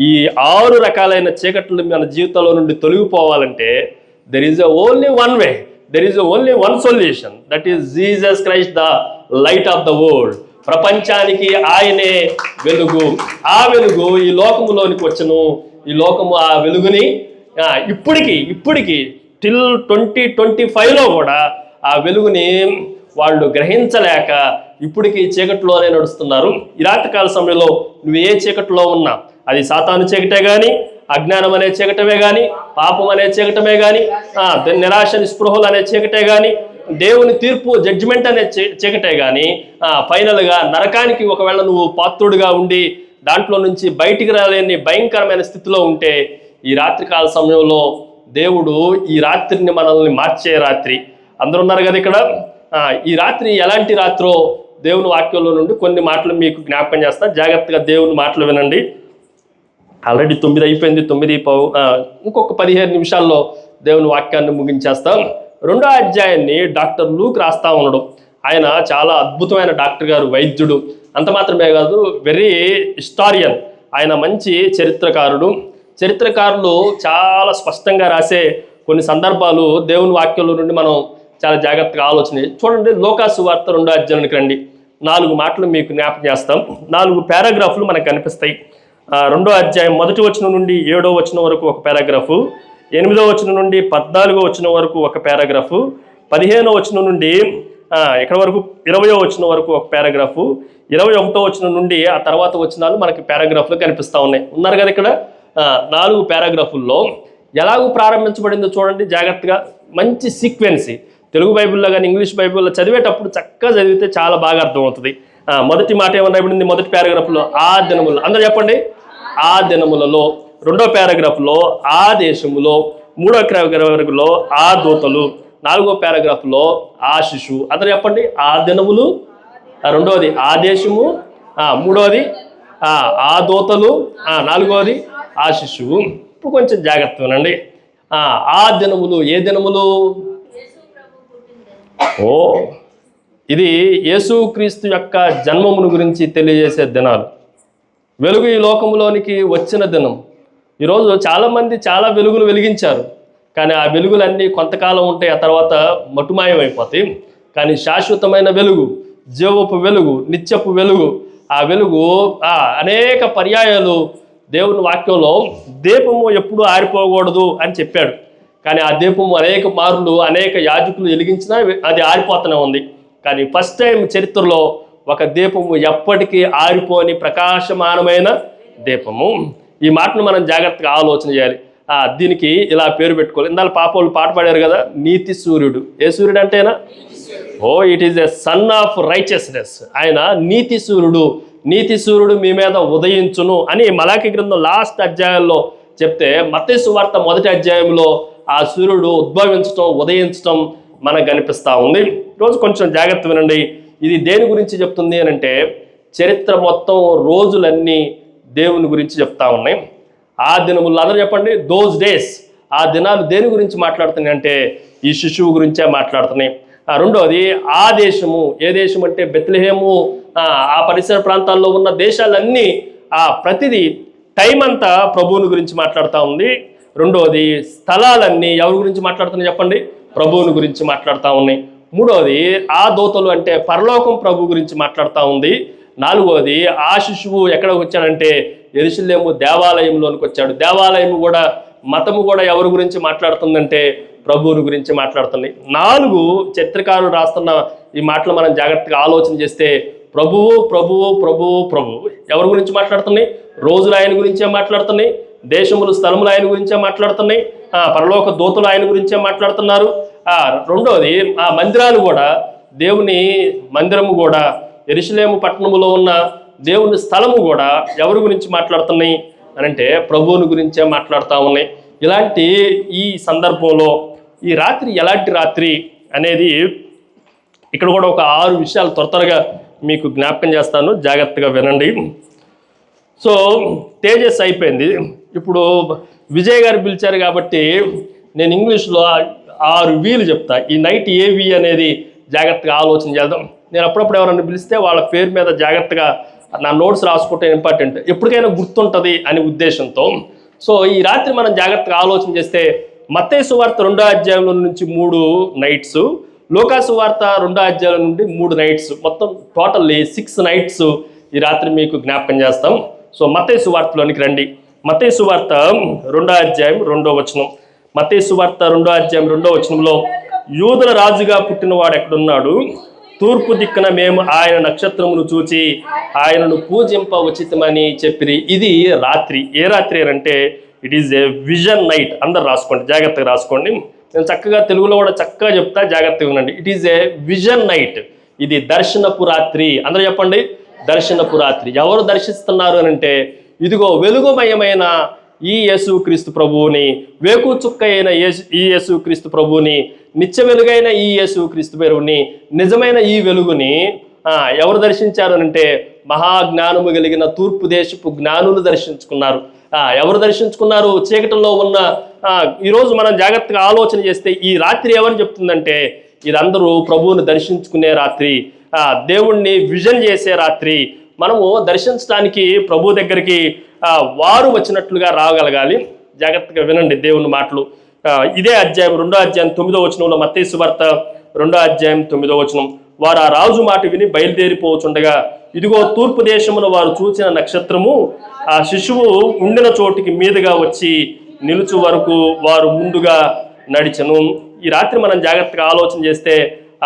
ఈ 6 రకాలైన చీకట్లు మన జీవితంలో నుండి తొలగిపోవాలంటే there is only one way, there is only one solution, that is Jesus Christ, the light of the world. ప్రపంచానికి ఆయనే వెలుగు. ఆ వెలుగు ఈ లోకములోనికి వచ్చును. ఈ లోకము ఆ వెలుగుని ఇప్పటికి టిల్ 2025లో కూడా ఆ వెలుగుని వాళ్ళు గ్రహించలేక ఇప్పటికీ చీకటిలోనే నడుస్తున్నారు. ఈ రాత్రికాల సమయంలో నువ్వు ఏ చీకటిలో ఉన్నా, అది సాతాను చీకటే కానీ, అజ్ఞానం అనే చీకటమే కానీ, పాపం అనే చీకటమే కానీ, నిరాశ నిస్పృహలు అనే చీకటే కానీ, దేవుని తీర్పు జడ్జిమెంట్ అనే చీకటే కానీ, ఫైనల్గా నరకానికి ఒకవేళ నువ్వు పాత్రుడుగా ఉండి దాంట్లో నుంచి బయటికి రాలేని భయంకరమైన స్థితిలో ఉంటే, ఈ రాత్రికాల సమయంలో దేవుడు ఈ రాత్రిని మనల్ని మార్చే రాత్రి. అందరూ ఉన్నారు కదా ఇక్కడ. ఈ రాత్రి ఎలాంటి రాత్రో దేవుని వాక్యంలో నుండి కొన్ని మాటలు మీకు జ్ఞాపకం చేస్తా. జాగ్రత్తగా దేవుని మాటలు వినండి. ఆల్రెడీ 9 అయిపోయింది, 9:15, ఇంకొక 15 నిమిషాల్లో దేవుని వాక్యాన్ని ముగించేస్తాం. 2వ అధ్యాయాన్ని డాక్టర్ లూక్ రాస్తా ఉండడం. ఆయన చాలా అద్భుతమైన డాక్టర్ గారు, వైద్యుడు. అంత మాత్రమే కాదు, వెరీ హిస్టారియన్. ఆయన మంచి చరిత్రకారుడు. చరిత్రకారులు చాలా స్పష్టంగా రాసే కొన్ని సందర్భాలు దేవుని వాక్యంలో నుండి మనం చాలా జాగ్రత్తగా ఆలోచన చూడండి. లోకాసు వార్త 2వ అధ్యాయానికి రండి. 4 మాటలు మీకు జ్ఞాపకం చేస్తాం. 4 పారాగ్రాఫ్లు మనకు కనిపిస్తాయి. 2వ అధ్యాయం 1వ వచనం నుండి 7వ వచనం వరకు ఒక పారాగ్రాఫు, 8వ వచనం నుండి 14వ వచనం వరకు ఒక పారాగ్రాఫు, 15వ వచనం నుండి ఇక్కడ వరకు 20వ వచనం వరకు ఒక పారాగ్రాఫు, 21వ వచనం నుండి ఆ తర్వాత వచనాలు మనకి పారాగ్రాఫ్లు కనిపిస్తూ ఉన్నాయి. ఉన్నారు కదా ఇక్కడ. 4 పారాగ్రాఫుల్లో ఎలాగూ ప్రారంభించబడిందో చూడండి జాగ్రత్తగా. మంచి సీక్వెన్సీ. తెలుగు బైబిల్లో కానీ ఇంగ్లీష్ బైబిల్లో చదివేటప్పుడు చక్కగా చదివితే చాలా బాగా అర్థమవుతుంది. మొదటి మాట ఏమన్నా ఇవ్వడింది మొదటి పారాగ్రాఫ్లో? ఆ దినములు. అందరూ చెప్పండి. ఆ దినములలో. 2వ పారాగ్రాఫ్లో ఆ దేశములో. 3వ పారాగ్రాఫ్లో ఆ దూతలు. 4వ పారాగ్రాఫ్లో ఆ శిశువు. అందరూ చెప్పండి. ఆ దినములు, 2వది ఆ దేశము, 3వది ఆ దూతలు, 4వది ఆ శిశువు. ఇప్పుడు కొంచెం జాగ్రత్త వినండి. ఆ దినములు ఏ దినములు? ఇది యేసుక్రీస్తు యొక్క జన్మమును గురించి తెలియజేసే దినాలు. వెలుగు ఈ లోకంలోనికి వచ్చిన దినం. ఈరోజు చాలామంది చాలా వెలుగులు వెలిగించారు, కానీ ఆ వెలుగులన్నీ కొంతకాలం ఉంటాయి, ఆ తర్వాత మటుమాయమైపోతాయి. కానీ శాశ్వతమైన వెలుగు, జీవపు వెలుగు, నిత్యపు వెలుగు, ఆ వెలుగు అనేక పర్యాయాలు దేవుని వాక్యంలో దీపము ఎప్పుడు ఆరిపోకూడదు అని చెప్పాడు. కానీ ఆ దీపము అనేక మార్లు అనేక యాజకులు వెలిగించినా అది ఆరిపోతూనే ఉంది. కానీ ఫస్ట్ టైం చరిత్రలో ఒక దీపము ఎప్పటికీ ఆరిపోని ప్రకాశమానమైన దీపము. ఈ మాటను మనం జాగ్రత్తగా ఆలోచన చేయాలి. దీనికి ఇలా పేరు పెట్టుకోవాలి. ఇందాక పాపలు పాట పాడారు కదా, నీతి సూర్యుడు. ఏ సూర్యుడు అంటేనా? It is a sun of righteousness. ఆయన నీతి సూర్యుడు. నీతి సూర్యుడు మీ మీద ఉదయించును అని మలాకి గ్రంథం లాస్ట్ అధ్యాయంలో చెప్తే, మత్తయి సువార్త 1వ అధ్యాయంలో ఆ సూర్యుడు ఉద్భవించటం, ఉదయించటం మనకు కనిపిస్తూ ఉంది. ఈరోజు కొంచెం జాగ్రత్త వినండి. ఇది దేని గురించి చెప్తుంది అని అంటే, చరిత్ర మొత్తం రోజులన్నీ దేవుని గురించి చెప్తా ఉన్నాయి. ఆ దినములు. అందరూ చెప్పండి. Those days. ఆ దినాలు దేని గురించి మాట్లాడుతున్నాయి అంటే, ఈ శిశువు గురించే మాట్లాడుతున్నాయి. 2వది ఆ దేశము. ఏ దేశం అంటే బెత్లెహేము, ఆ పరిసర ప్రాంతాల్లో ఉన్న దేశాలన్నీ, ప్రతిదీ టైం అంతా ప్రభువుని గురించి మాట్లాడుతూ ఉంది. 2వది స్థలాలన్నీ ఎవరి గురించి మాట్లాడుతున్నాయి చెప్పండి? ప్రభువుని గురించి మాట్లాడుతూ ఉన్నాయి. 3వది ఆ దూతలు అంటే పరలోకం ప్రభు గురించి మాట్లాడుతూ ఉంది. 4వది ఆ శిశువు ఎక్కడికి వచ్చాడంటే యెరూషలేము దేవాలయంలోనికి వచ్చాడు. దేవాలయం కూడా, మతము కూడా ఎవరి గురించి మాట్లాడుతుందంటే ప్రభువుని గురించి మాట్లాడుతుంది. 4 చరిత్రకారులు రాస్తున్న ఈ మాటలు మనం జాగ్రత్తగా ఆలోచన చేస్తే, ప్రభువు ప్రభువు ప్రభువు ప్రభువు ఎవరి గురించి మాట్లాడుతున్నాయి? రోజులు ఆయన గురించే మాట్లాడుతున్నాయి, దేశములు స్థలములు ఆయన గురించే మాట్లాడుతున్నాయి, పరలోక దూతలు ఆయన గురించే మాట్లాడుతున్నారు. 2వది ఆ మందిరాలు కూడా, దేవుని మందిరము కూడా, యెరూషలేము పట్టణములో ఉన్న దేవుని స్థలము కూడా ఎవరి గురించి మాట్లాడుతున్నాయి అని అంటే ప్రభువుని గురించే మాట్లాడుతూ ఉన్నాయి. ఇలాంటి ఈ సందర్భంలో ఈ రాత్రి ఎలాంటి రాత్రి అనేది ఇక్కడ కూడా ఒక 6 విషయాలు త్వరగా మీకు జ్ఞాపకం చేస్తాను, జాగ్రత్తగా వినండి. సో తేజస్ అయిపోయింది. ఇప్పుడు విజయ్ గారు పిలిచారు కాబట్టి నేను ఇంగ్లీష్లో 6 వీలు చెప్తా. ఈ నైట్ ఏ వి అనేది జాగ్రత్తగా ఆలోచన చేద్దాం. నేను అప్పుడప్పుడు ఎవరైనా పిలిస్తే వాళ్ళ పేరు మీద జాగ్రత్తగా నా నోట్స్ రాసుకుంటే ఇంపార్టెంట్, ఎప్పటికైనా గుర్తుంటుంది అనే ఉద్దేశంతో. సో ఈ రాత్రి మనం జాగ్రత్తగా ఆలోచన చేస్తే, మత్తయి సువార్త 2వ అధ్యాయంలో నుంచి 3 నైట్స్, లోకాసు వార్త 2వ అధ్యాయం నుండి 3 నైట్స్, మొత్తం టోటల్లీ 6 నైట్స్ ఈ రాత్రి మీకు జ్ఞాపకం చేస్తాం. సో మత్తయి సువార్తలోనికి రండి. మత్తయి సువార్త 2వ అధ్యాయం 2వ వచనం. మత్తయి సువార్త 2వ అధ్యాయం 2వ వచనంలో, యూదుల రాజుగా పుట్టినవాడు ఎక్కడున్నాడు? తూర్పు దిక్కున మేము ఆయన నక్షత్రమును చూచి ఆయనను పూజింప ఉచితమని చెప్పిరి. ఇది రాత్రి. ఏ రాత్రి అంటే it is A vision night. అందరు రాసుకోండి, జాగ్రత్తగా రాసుకోండి. నేను చక్కగా తెలుగులో కూడా చక్కగా చెప్తా, జాగ్రత్తగా ఉండండి. It is A vision night. ఇది దర్శనపు రాత్రి. అందరూ చెప్పండి, దర్శనపు రాత్రి. ఎవరు దర్శిస్తున్నారు అని అంటే, ఇదిగో వెలుగుమయమైన ఈ యేసుక్రీస్తు ప్రభువుని, వేకు చుక్క అయిన ఈ యేసుక్రీస్తు ప్రభువుని, నిత్య వెలుగైన ఈ యేసుక్రీస్తు ప్రభువుని, నిజమైన ఈ వెలుగుని ఎవరు దర్శించారు అంటే మహాజ్ఞానము కలిగిన తూర్పు దేశపు జ్ఞానులు దర్శించుకున్నారు. ఎవరు దర్శించుకున్నారు? చీకటిలో ఉన్న ఈరోజు మనం జాగ్రత్తగా ఆలోచన చేస్తే ఈ రాత్రి ఎవరు చెప్తుందంటే ఇదందరూ ప్రభువుని దర్శించుకునే రాత్రి, దేవుణ్ణి విజన్ చేసే రాత్రి. మనము దర్శించడానికి ప్రభు దగ్గరికి వారు వచ్చినట్లుగా రాగలగాలి. జాగ్రత్తగా వినండి దేవుని మాటలు. ఇదే అధ్యాయం 2వ అధ్యాయం 9వ వచనంలో, మత్తయి సువార్త 2వ అధ్యాయం 9వ వచనం. వారు ఆ రాజు మాట విని బయలుదేరిపోవచుండగా ఇదిగో తూర్పు దేశమును వారు చూసిన నక్షత్రము ఆ శిశువు ఉండిన చోటికి మీదుగా వచ్చి నిలుచు వరకు వారు ముందుగా నడిచెను. ఈ రాత్రి మనం జాగ్రత్తగా ఆలోచన చేస్తే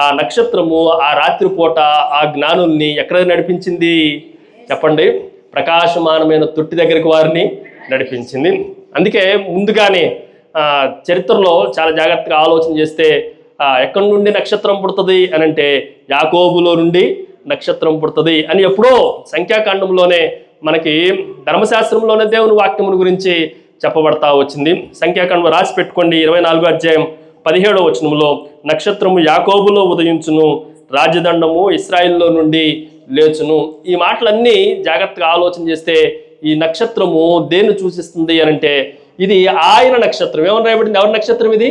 ఆ నక్షత్రము ఆ రాత్రి పూట ఆ జ్ఞానుల్ని ఎక్కడ నడిపించింది చెప్పండి? ప్రకాశమానమైన తొట్టి దగ్గరికి వారిని నడిపించింది. అందుకే ముందుగానే చరిత్రలో చాలా జాగ్రత్తగా ఆలోచన చేస్తే ఎక్కడి నుండి నక్షత్రం పుడుతుంది అని అంటే యాకోబులో నుండి నక్షత్రం పుడుతుంది అని ఎప్పుడో సంఖ్యాకాండంలోనే మనకి ధర్మశాస్త్రంలోనే దేవుని వాక్యముల గురించి చెప్పబడతా వచ్చింది. సంఖ్యాకాండం రాసి పెట్టుకోండి, 24వ అధ్యాయం 17వ వచనంలో, నక్షత్రము యాకోబులో ఉదయించును, రాజదండము ఇశ్రాయేల్లో నుండి లేచును. ఈ మాటలన్నీ జాగ్రత్తగా ఆలోచన చేస్తే ఈ నక్షత్రము దేన్ని సూచిస్తుంది అని అంటే ఇది ఆయన నక్షత్రం. ఏమని రాయబడింది? ఎవరి నక్షత్రం ఇది?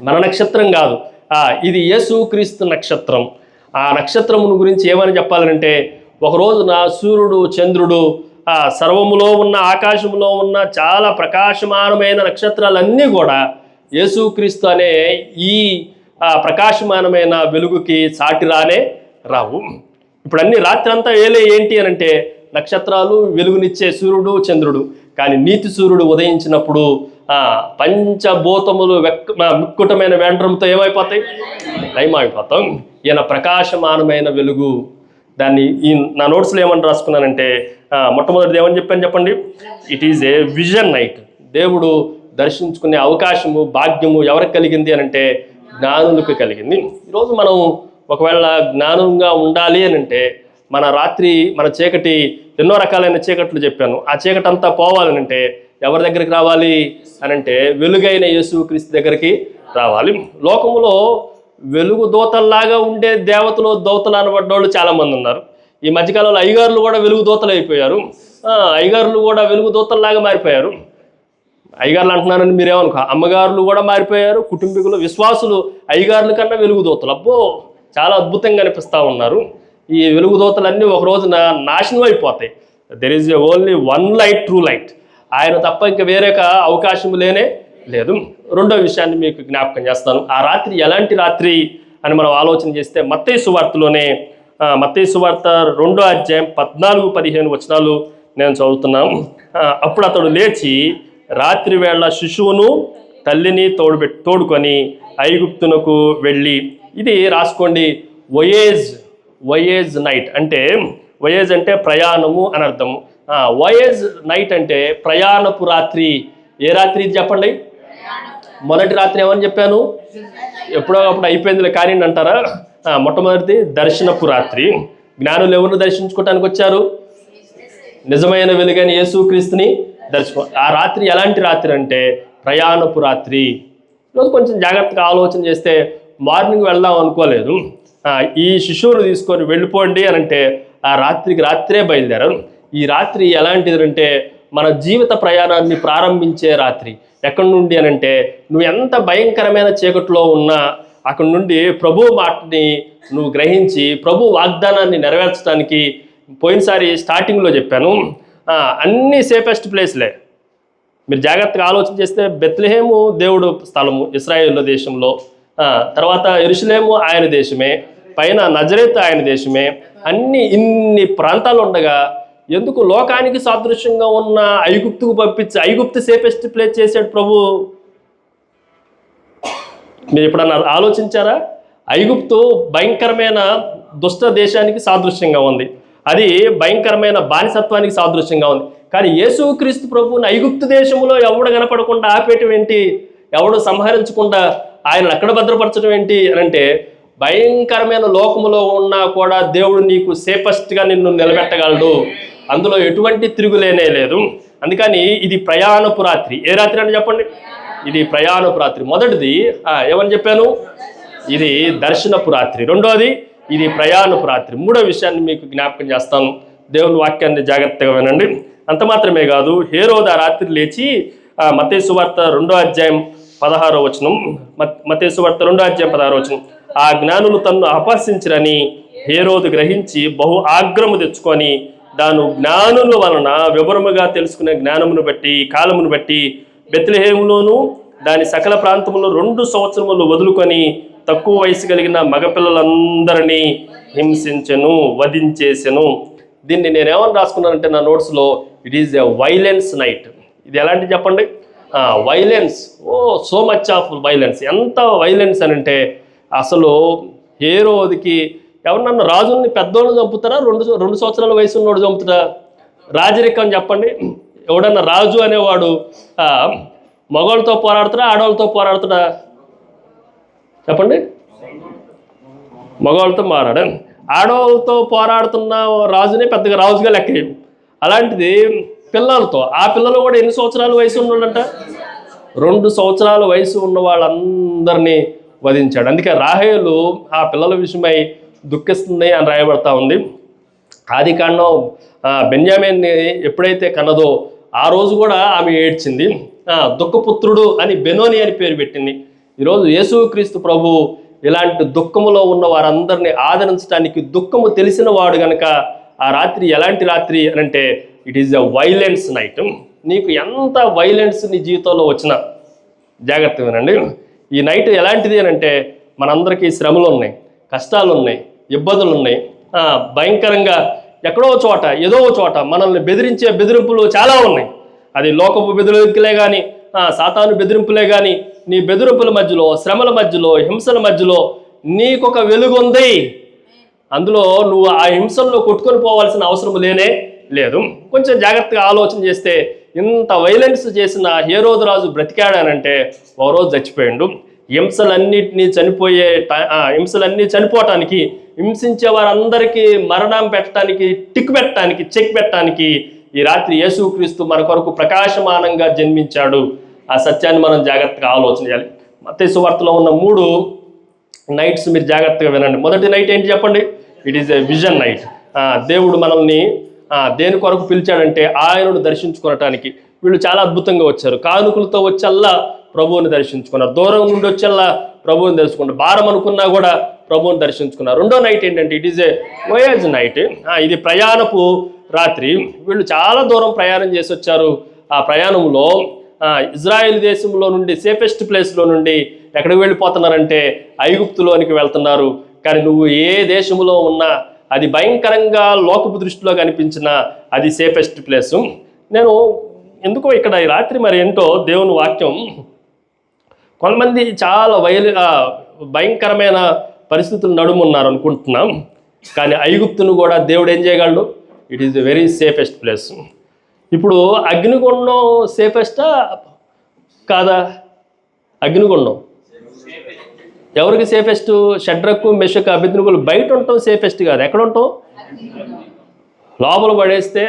మన నక్షత్రం కాదు, ఇది యేసుక్రీస్తు నక్షత్రం. ఆ నక్షత్రమును గురించి ఏమని చెప్పాలంటే, ఒక రోజున సూర్యుడు, చంద్రుడు, సర్వములో ఉన్న ఆకాశంలో ఉన్న చాలా ప్రకాశమానమైన నక్షత్రాలన్నీ కూడా యేసుక్రీస్తు అనే ఈ ప్రకాశమానమైన వెలుగుకి సాటి రావు. ఇప్పుడు అన్ని రాత్రి అంతా ఏంటి అని అంటే నక్షత్రాలు, వెలుగునిచ్చే సూర్యుడు, చంద్రుడు. కానీ నీతి సూర్యుడు ఉదయించినప్పుడు పంచభూతములు మిక్కుటమైన వేండ్రంతో ఏమైపోతాయి? లయమైపోతాం. ఈయన ప్రకాశమానమైన వెలుగు. దాన్ని నా నోట్స్లో ఏమని రాసుకున్నానంటే మొట్టమొదటిది ఏమని చెప్పండి? It is A vision night. దేవుడు దర్శించుకునే అవకాశము, భాగ్యము ఎవరికి కలిగింది అని అంటే జ్ఞానులకు కలిగింది. ఈరోజు మనం ఒకవేళ జ్ఞానంగా ఉండాలి అని అంటే మన రాత్రి, మన చీకటి, ఎన్నో రకాలైన చీకట్లు చెప్పాను, ఆ చీకటి అంతా పోవాలని అంటే ఎవరి దగ్గరికి రావాలి అని అంటే వెలుగైన యేసుక్రీస్తు దగ్గరికి రావాలి. లోకములో వెలుగు దూతల్లాగా ఉండే దేవతలు, దూతలు అనబడ్డోళ్ళు చాలామంది ఉన్నారు. ఈ మధ్యకాలంలో అయ్యగారులు కూడా వెలుగు దూతలు అయిపోయారు. అయ్యగారులు కూడా వెలుగు దూతల్లాగా మారిపోయారు. అయ్యగారులు అంటున్నారని మీరేమనుకో, అమ్మగారులు కూడా మారిపోయారు. కుటుంబీకులు, విశ్వాసులు అయ్యగారుల కన్నా వెలుగు దూతలు అబ్బో చాలా అద్భుతంగా అనిపిస్తూ ఉన్నారు. ఈ వెలుగు దూతలన్నీ ఒక రోజున నాశనం అయిపోతాయి. There is only one light, true light. ఆయన తప్ప ఇంకా వేరే అవకాశం లేదు. రెండో విషయాన్ని మీకు జ్ఞాపకం చేస్తాను. ఆ రాత్రి ఎలాంటి రాత్రి అని మనం ఆలోచన చేస్తే మత్తయి సువార్తలోనే, మత్తయి సువార్త 2వ అధ్యాయం 14-15 వచనాలు నేను చదువుతున్నాను. అప్పుడు అతడు లేచి రాత్రి వేళ శిశువును తల్లిని తోడుకొని ఐగుప్తునకు వెళ్ళి, ఇది రాసుకోండి, వయేజ్ నైట్ అంటే, వయేజ్ అంటే ప్రయాణము అని అర్థము. వయేజ్ నైట్ అంటే ప్రయాణపు రాత్రి. ఏ రాత్రి చెప్పండి? మొదటి రాత్రి ఏమని చెప్పాను? ఎప్పుడో అప్పుడు అయిపోయిందిలే కానీ అంటారా? మొట్టమొదటిది దర్శనపు రాత్రి. జ్ఞానులు ఎవరిని దర్శించుకోవటానికి వచ్చారు? నిజమైన వెలుగైన యేసుక్రీస్తుని ఆ రాత్రి ఎలాంటి రాత్రి అంటే ప్రయాణపు రాత్రి. ఈరోజు కొంచెం జాగ్రత్తగా ఆలోచన చేస్తే మార్నింగ్ వెళ్దాం అనుకోలేదు, ఈ శిశువును తీసుకొని వెళ్ళిపోండి అని అంటే ఆ రాత్రికి రాత్రే బయలుదేరారు. ఈ రాత్రి ఎలాంటిది అంటే మన జీవిత ప్రయాణాన్ని ప్రారంభించే రాత్రి. ఎక్కడి నుండి అని అంటే నువ్వు ఎంత భయంకరమైన చీకట్లో ఉన్నా అక్కడి నుండి ప్రభు మాటని నువ్వు గ్రహించి ప్రభు వాగ్దానాన్ని నెరవేర్చడానికి, పోయినసారి స్టార్టింగ్లో చెప్పాను, అన్నీ సేఫెస్ట్ ప్లేస్లే. మీరు జాగ్రత్తగా ఆలోచన చేస్తే బెత్లెహేము దేవుడు స్థలము ఇశ్రాయేలు దేశంలో, తర్వాత యెరూషలేము ఆయన దేశమే, పైన నజరేతు ఆయన దేశమే. అన్ని ఇన్ని ప్రాంతాలు ఉండగా ఎందుకు లోకానికి సాదృశ్యంగా ఉన్న ఐగుప్తుకు పంపించి ఐగుప్తు సేఫెస్ట్ ప్లేస్ చేశాడు ప్రభు? మీరు ఎప్పుడన్నా ఆలోచించారా? ఐగుప్తు భయంకరమైన దుష్ట దేశానికి సాదృశ్యంగా ఉంది, అది భయంకరమైన బానిసత్వానికి సాదృశ్యంగా ఉంది. కానీ యేసుక్రీస్తు ప్రభువుని ఐగుప్తు దేశంలో ఎవడు కనపడకుండా ఆపేయటం ఏంటి, ఎవడు సంహరించకుండా ఆయన అక్కడ భద్రపరచడం ఏంటి అని అంటే, భయంకరమైన లోకములో ఉన్నా కూడా దేవుడు నీకు సేఫెస్ట్గా నిన్ను నిలబెట్టగలడు, అందులో ఎటువంటి తిరుగులేనే లేదు. అందుకని ఇది ప్రయాణపు రాత్రి. ఏ రాత్రి అని చెప్పండి? ఇది ప్రయాణపు రాత్రి. మొదటిది ఏమని చెప్పాను? ఇది దర్శనపు రాత్రి. రెండోది ఇది ప్రయాణపు రాత్రి. మూడో విషయాన్ని మీకు జ్ఞాపకం చేస్తాను. దేవుని వాక్యాన్ని జాగ్రత్తగా వినండి. అంత మాత్రమే కాదు, హేరోదు ఆ రాత్రి లేచి మత్తయి సువార్త 2:16 మత్తయి సువార్త 2:16 ఆ జ్ఞానులు తన్ను అపహసించిరని హేరోదు గ్రహించి బహు ఆగ్రహము తెచ్చుకొని దాని జ్ఞానుల వలన వివరముగా తెలుసుకునే జ్ఞానమును బట్టి కాలమును బట్టి బెత్లెహేములోను దాని సకల ప్రాంతములో 2 సంవత్సరములు వదులుకొని తక్కువ వయసు కలిగిన మగపిల్లలందరినీ హింసించెను, వధించేసెను. దీన్ని నేనేమని రాసుకున్నానంటే నా నోట్స్లో, it is a violence night. ఇది ఎలాంటి చెప్పండి? Violence. So much of violence. ఎంత వైలెన్స్ అని అంటే, అసలు హేరోదుకి ఎవరన్నా రాజుల్ని పెద్దోళ్ళు చంపుతారా, 2 సంవత్సరాల వయసు ఉన్నోడు చంపుతారా? రాజరికం చెప్పండి. ఎవడన్నా రాజు అనేవాడు మగవాళ్ళతో పోరాడుతాడా, ఆడవాళ్ళతో పోరాడుతాడా? చెప్పండి. మగవాళ్ళతో పోరాడా? ఆడవాళ్ళతో పోరాడుతున్న రాజునే పెద్దగా రాజుగా లెక్క. అలాంటిది పిల్లలతో, ఆ పిల్లలు కూడా ఎన్ని సంవత్సరాల వయసు ఉన్నాడంట? 2 సంవత్సరాల వయసు ఉన్న వాళ్ళందరినీ వధించాడు. అందుకే రాహేలు ఆ పిల్లల విషయమై దుఃఖిస్తుంది అని రాయబడతా ఉంది. ఆదికాండం బెన్యామీన్ని ఎప్పుడైతే కన్నదో ఆ రోజు కూడా ఆమె ఏడ్చింది. దుఃఖపుత్రుడు అని బెనోని అని పేరు పెట్టింది. ఈరోజు యేసుక్రీస్తు ప్రభు ఇలాంటి దుఃఖములో ఉన్న వారందరినీ ఆదరించడానికి దుఃఖము తెలిసిన వాడు గనక ఆ రాత్రి ఎలాంటి రాత్రి అని అంటే, it is a violence night. నీకు ఎంత వైలెన్స్ నీ జీవితంలో వచ్చినా జాగ్రత్త వినండి. ఈ నైట్ ఎలాంటిది అని అంటే, మనందరికీ శ్రమలు ఉన్నాయి, కష్టాలు ఉన్నాయి, ఇబ్బందులు ఉన్నాయి. భయంకరంగా ఎక్కడో చోట ఏదో చోట మనల్ని బెదిరించే బెదిరింపులు చాలా ఉన్నాయి. అది లోకపు బెదిరింపులే కానీ, సాతాను బెదిరింపులే కానీ, నీ బెదిరింపుల మధ్యలో, శ్రమల మధ్యలో, హింసల మధ్యలో నీకొక వెలుగు ఉంది. అందులో నువ్వు ఆ హింసల్లో కొట్టుకొని పోవాల్సిన అవసరం లేనే లేదు. కొంచెం జాగ్రత్తగా ఆలోచన చేస్తే, ఇంత వైలెన్స్ చేసిన హేరోదు రాజు బ్రతికాడానంటే ఒక రోజు చచ్చిపోయాడు. హింసలన్నీ చనిపోవటానికి, హింసించే వారందరికీ మరణం పెట్టడానికి, టిక్ పెట్టడానికి, చెక్ పెట్టడానికి ఈ రాత్రి యేసుక్రీస్తు మన కొరకు ప్రకాశమానంగా జన్మించాడు. ఆ సత్యాన్ని మనం జాగ్రత్తగా ఆలోచన చేయాలి. మత్తయి సువార్తలో ఉన్న 3 నైట్స్ మీరు జాగ్రత్తగా వినండి. మొదటి నైట్ ఏంటి చెప్పండి? It is a vision night. దేవుడు మనల్ని దేని కొరకు పిలిచాడంటే ఆయనను దర్శించుకోవటానికి. వీళ్ళు చాలా అద్భుతంగా వచ్చారు. కానుకలతో వచ్చల్లా ప్రభువుని దర్శించుకున్నారు, దూరం నుండి వచ్చల్లా ప్రభువుని దర్శించుకున్నారు, భారం అనుకున్నా కూడా ప్రభువుని దర్శించుకున్నారు. రెండో నైట్ ఏంటంటే, ఇట్ ఈజ్ ఏ వోయేజ్ నైట్. ఇది ప్రయాణపు రాత్రి. వీళ్ళు చాలా దూరం ప్రయాణం చేసి వచ్చారు. ఆ ప్రయాణంలో ఇజ్రాయెల్ దేశంలో నుండి, సేఫెస్ట్ ప్లేస్లో నుండి ఎక్కడికి వెళ్ళిపోతున్నారంటే ఐగుప్తులోనికి వెళ్తున్నారు. కానీ నువ్వు ఏ దేశంలో ఉన్నా, అది భయంకరంగా లోకపు దృష్టిలో కనిపించిన అది సేఫెస్ట్ ప్లేసు. నేను ఎందుకో ఇక్కడ ఈ రాత్రి మరి ఏంటో దేవుని వాక్యం, కొంతమంది చాలా భయంకరమైన పరిస్థితులు నడుమున్నారు అనుకుంటున్నాం. కానీ ఐగుప్తును కూడా దేవుడు ఏం చేయగలడు? It is a very safest place. ఇప్పుడు అగ్నిగుండం సేఫెస్టా కాదా? అగ్నిగుండం ఎవరికి సేఫెస్ట్? షడ్రకు, మెషకు, అబేద్నెగోలు బయట ఉంటాం సేఫెస్ట్ కాదు. ఎక్కడ ఉంటాం? లోపల పడేస్తే